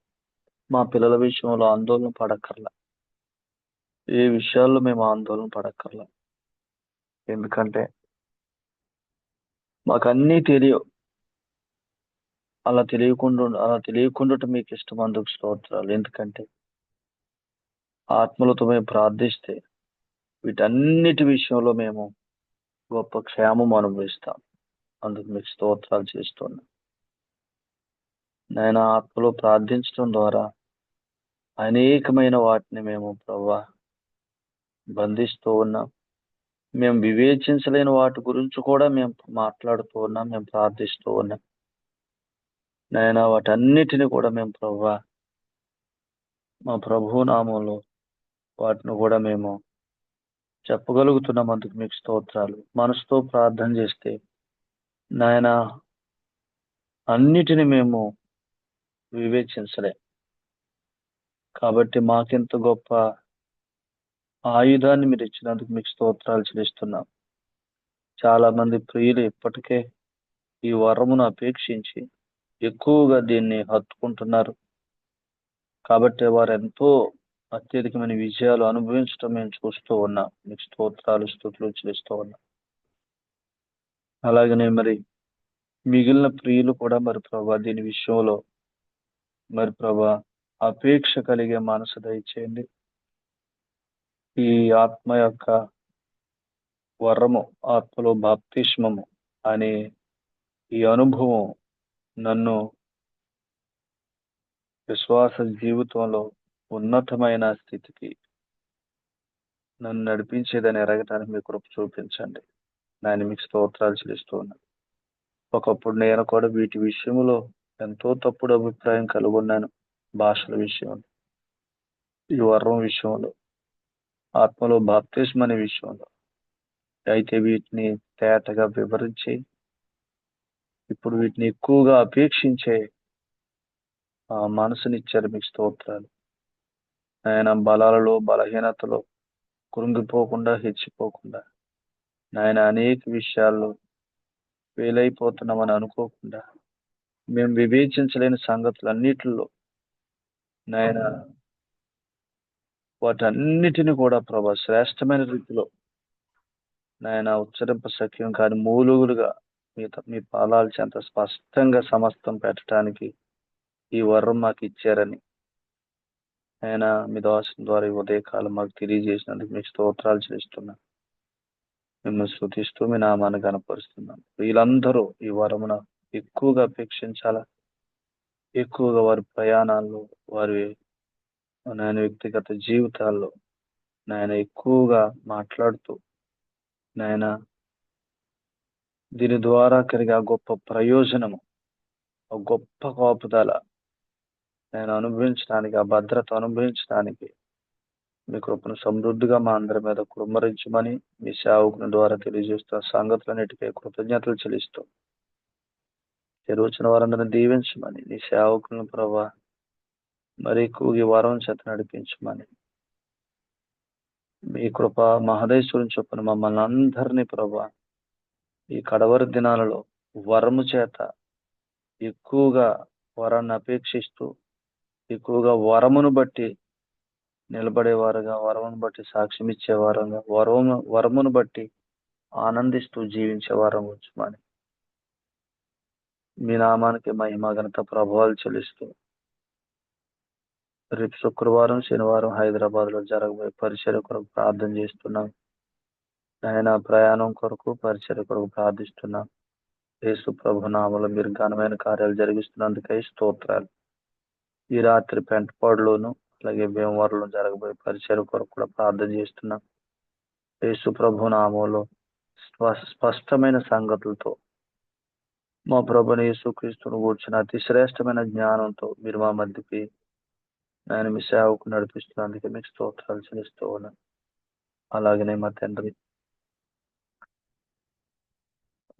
మా పిల్లల విషయంలో ఆందోళన పడక్కర్లా, ఏ విషయాల్లో మేము ఆందోళన పడక్కర్లా. ఎందుకంటే మాకు అన్నీ తెలియవు. అలా తెలియకుండా మీకు ఇష్టం, అందుకు స్తోత్రాలు. ఎందుకంటే ఆత్మలతో మేము ప్రార్థిస్తే వీటన్నిటి విషయంలో మేము గొప్ప క్షేమం అనుభవిస్తాం. అందుకు మీకు స్తోత్రాలు చేస్తున్నాం. నాయన ఆత్మలో ప్రార్థించడం ద్వారా అనేకమైన వాటిని మేము ప్రభువా బంధిస్తూ ఉన్నాం. మేము వివేచించలేని వాటి గురించి కూడా మేము మాట్లాడుతూ ఉన్నాం, మేము ప్రార్థిస్తూ ఉన్నాం. నాయన వాటన్నిటిని కూడా మేము ప్రభువా మా ప్రభు నామంలో వాటిని కూడా మేము చెప్పగలుగుతున్నాం. అందుకు మీకు స్తోత్రాలు. మనసుతో ప్రార్థన చేస్తే నాయన అన్నిటిని మేము వివేచించలే. కాబట్టి మాకెంత గొప్ప ఆయుధాన్ని మీరు ఇచ్చినందుకు మీకు స్తోత్రాలు చెల్లిస్తున్నాం. చాలా మంది ప్రియులు ఇప్పటికే ఈ వరమును అపేక్షించి ఎక్కువగా దీన్ని హత్తుకుంటున్నారు. కాబట్టి వారు ఎంతో అత్యధికమైన విజయాలు అనుభవించడం మేము చూస్తూ ఉన్నాం. మీకు స్తోత్రాలు, స్తుతులు చెల్లిస్తూ ఉన్నాం. అలాగనే మరి మిగిలిన ప్రియులు కూడా మరి ప్రభా దీని విషయంలో మరి ప్రభా అపేక్ష కలిగే మనసు దయచేయండి. ఈ ఆత్మ యొక్క వరము, ఆత్మలో బాప్తిస్మము అనే ఈ అనుభవం నన్ను విశ్వాస జీవితంలో ఉన్నతమైన స్థితికి నన్ను నడిపించేదని ఎరగటానికి మీ కృప చూపించండి. నేను మీకు స్తోత్రాలు చెల్లిస్తూ ఉన్నాను. ఒకప్పుడు నేను కూడా వీటి విషయంలో ఎంతో తప్పుడు అభిప్రాయం కలిగి ఉన్నాను. భాషల విషయంలో, ఈ వరం విషయంలో, ఆత్మలో బాప్తిస్మం అనే విషయంలో. అయితే వీటిని తేటగా వివరించి ఇప్పుడు వీటిని ఎక్కువగా అపేక్షించే మనసునిచ్చారు. మీకు స్తోత్రాలు. ఆయన బలాలలో, బలహీనతలో కృంగిపోకుండా, హెచ్చిపోకుండా, నాయన అనేక విషయాల్లో ఫెయిల్ అయిపోతున్నామని అనుకోకుండా, మేము వివేచించలేని సంగతులన్నిటిలో నాయన వాటన్నిటిని కూడా ప్రభా శ్రేష్టమైన రీతిలో నాయన ఉచ్చరింప సఖ్యం కాని మూలుగులుగా మీ పాదాల చెంత స్పష్టంగా సమస్తం పెట్టడానికి ఈ వరం మాకు ఇచ్చారని ఆయన మీ దాసుని ద్వారా ఈ ఉదయకాలం మాకు తెలియజేసినందుకు మీకు స్తోత్రాలు చేస్తున్నాం. మిమ్మల్ని స్తుతిస్తూ మీ నామాన్ని కనపరుస్తున్నాం. వీళ్ళందరూ ఈ వరమున ఎక్కువగా అపేక్షించాలా, ఎక్కువగా వారి ప్రయాణాల్లో, వారి నాయన వ్యక్తిగత జీవితాల్లో నాయన ఎక్కువగా మాట్లాడుతూ నాయన దీని ద్వారా కలిగే ఆ గొప్ప ప్రయోజనము, ఆ గొప్ప కాపుదల నేను అనుభవించడానికి, ఆ భద్రత అనుభవించడానికి మీ కృపను సమృద్ధిగా మా అందరి మీద కుమ్మరించమని మీ సేవకుని ద్వారా తెలియజేస్తున్న సంగతులన్నిటికీ కృతజ్ఞతలు చెల్లిస్తూ వచ్చిన వారందరిని దీవించమని నీ సేవకులను ప్రభా మరి ఎక్కువ ఈ వరం చేత నడిపించమని మీ కృప మహదేశ్వరం చొప్పున మమ్మల్ని అందరినీ ప్రభా ఈ కడవరి దినాలలో వరము చేత ఎక్కువగా వరాన్ని అపేక్షిస్తూ ఎక్కువగా వరమును బట్టి నిలబడేవారుగా, వరమును బట్టి సాక్ష్యం ఇచ్చేవారుగా, వరమును బట్టి ఆనందిస్తూ జీవించే వారం వచ్చుమని మీ నామానికి మహిమ ఘనత ప్రభావాలు చెల్లిస్తూ రేపు శుక్రవారం, శనివారం హైదరాబాద్ లో జరగబోయే పరిచర్య కొరకు ప్రార్థన చేస్తున్నాం. ఆయన ప్రయాణం కొరకు, పరిచర్య కొరకు ప్రార్థిస్తున్నాం. యేసు ప్రభు నామములో మీరు ఘనమైన కార్యాలు జరిగిస్తున్నందుకై స్తోత్రాలు. ఈ రాత్రి పెంటపాడులోను అలాగే భీమవరంలో జరగబోయే పరిచర్య కొరకు కూడా ప్రార్థన చేస్తున్నాం. యేసు ప్రభు నామములో స్పష్టమైన సంగతులతో మా ప్రభుని యేసుక్రీస్తును కూర్చున్న అతి శ్రేష్టమైన జ్ఞానంతో మీరు మా మధ్యకి నేను మీ సేవకు నడిపిస్తున్నందుకే మీకు స్తోత్రాలు చెల్లిస్తూ ఉన్నాను. అలాగనే మా తండ్రి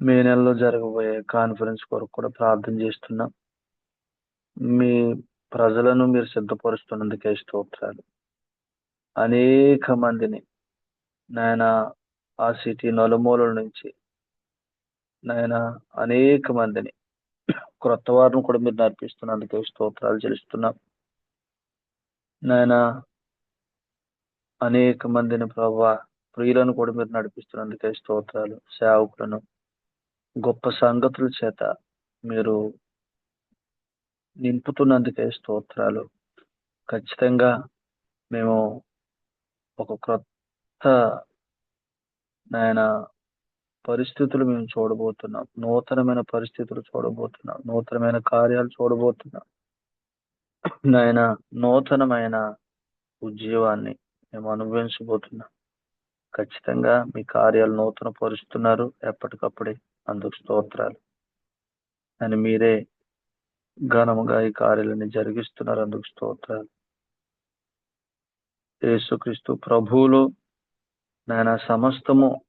మే నెలలో జరగబోయే కాన్ఫరెన్స్ కొరకు కూడా ప్రార్థన చేస్తున్నాం. మీ ప్రజలను మీరు సిద్ధపరుస్తున్నందుకే స్తోత్రాలు. అనేక మందిని నాయన ఆ సిటీ నలుమూలల నుంచి నాయన అనేక మందిని క్రొత్త వారిని కూడా మీరు నడిపిస్తున్నందుకే స్తోత్రాలు చెల్లిస్తున్నాం. నాయన అనేక మందిని ప్రభువా ప్రియులను కూడా మీరు నడిపిస్తున్నందుకే స్తోత్రాలు. సేవకులను గొప్ప సంగతుల చేత మీరు నింపుతున్నందుకే స్తోత్రాలు. ఖచ్చితంగా మేము ఒక క్రొత్త నాయన పరిస్థితులు మేము చూడబోతున్నాం. నూతనమైన పరిస్థితులు చూడబోతున్నాం. నూతనమైన కార్యాలు చూడబోతున్నాం. నాయన నూతనమైన ఉద్యోగాన్ని మేము అనుభవించబోతున్నాం. ఖచ్చితంగా మీ కార్యాలు నూతన పరుస్తున్నారు ఎప్పటికప్పుడే. అందుకు స్తోత్రాలు. అని మీరే ఘనముగా ఈ కార్యాలని జరిగిస్తున్నారు. అందుకు స్తోత్రాలు. యేసుక్రీస్తు ప్రభువులు నాయన సమస్తము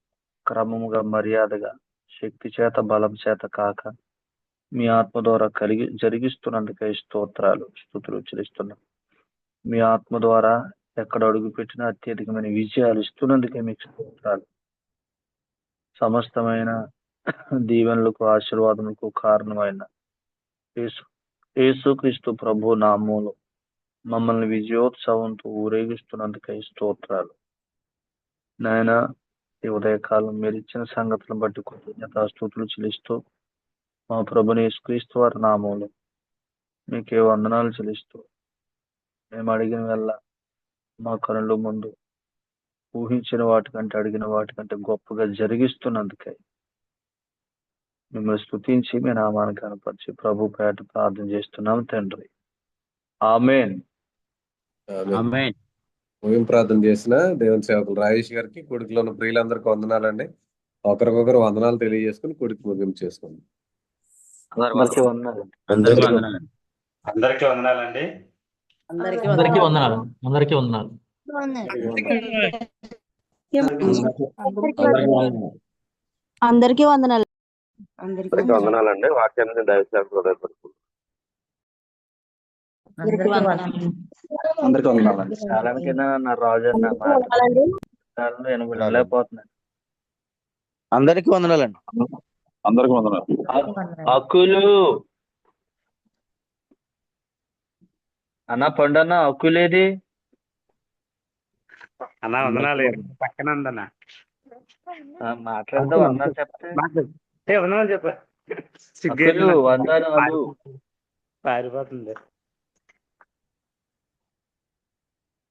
క్రమముగా మర్యాదగా శక్తి చేత బలం చేత కాక మీ ఆత్మ ద్వారా జరిగిస్తున్నందుకే స్తోత్రాలు స్తుతులు చెల్లిస్తున్నాం. మీ ఆత్మ ద్వారా ఎక్కడ అడుగు పెట్టినా అత్యధికమైన విజయాలు ఇస్తున్నందుకే మీకు స్తోత్రాలు. సమస్తమైన దీవెనలకు ఆశీర్వాదములకు కారణమైన యేసుక్రీస్తు ప్రభు నామములో మమ్మల్ని విజయోత్సవంతో ఊరేగిస్తున్నందుకై స్తోత్రాలు. నాయన ఈ ఉదయకాలం మీరు ఇచ్చిన సంగతులను బట్టి కృతజ్ఞత స్తుతులు చెల్లిస్తూ మా ప్రభుని యేసుక్రీస్తు వారి నామములో మీకే వందనాలు చెల్లిస్తూ మేము అడిగిన వల్ల మా కనుల ముందు ఊహించిన వాటికంటే అడిగిన వాటికంటే గొప్పగా జరిగిస్తున్నందుకై మిమ్మల్ని స్తుతించి మీ నామాన్ని కనపరిచి ప్రభు పేట ప్రార్థన చేస్తున్నాం తండ్రి. ఆమేన్. ఆమేన్. ముగింపు ప్రార్థన చేసిన దేవుని సేవకులు రాజేష్ గారికి, కొడుకులో ఉన్న ప్రియులందరికీ వందనాలండి. ఒకరికొకరు వందనాలు తెలియజేసుకుని కొడుకు ముగింపు చేసుకోండి. అందరికీ వందనాలు. అందరికీ వందనాలు. అందరికీ వందనాలండి. అందరికీ అందరికీ వందనాలు. వందనాలు. అందరికీ వందనాలు. అందరికీ వందనాలు. అందరికీ వందనాలండి. వాక్యాన్ని దయచేసి హృదయపడుతుంది. అందరికీ వందనాలండి. చాలానికైనా నా రాజు అన్న మాటలు నేను వినలేకపోతున్నాను. అందరికీ వందనాలండి. అందరికీ వందనాలు. అక్కులు అన్న పండన్న అక్కులేది అన్నా వందనాలు. పక్కన ఉందన్నా మాట్లాడదా వందనాలు చెప్తే వందనాలు చెప్ప అక్కులు వందనాలు పారిపోతుంది.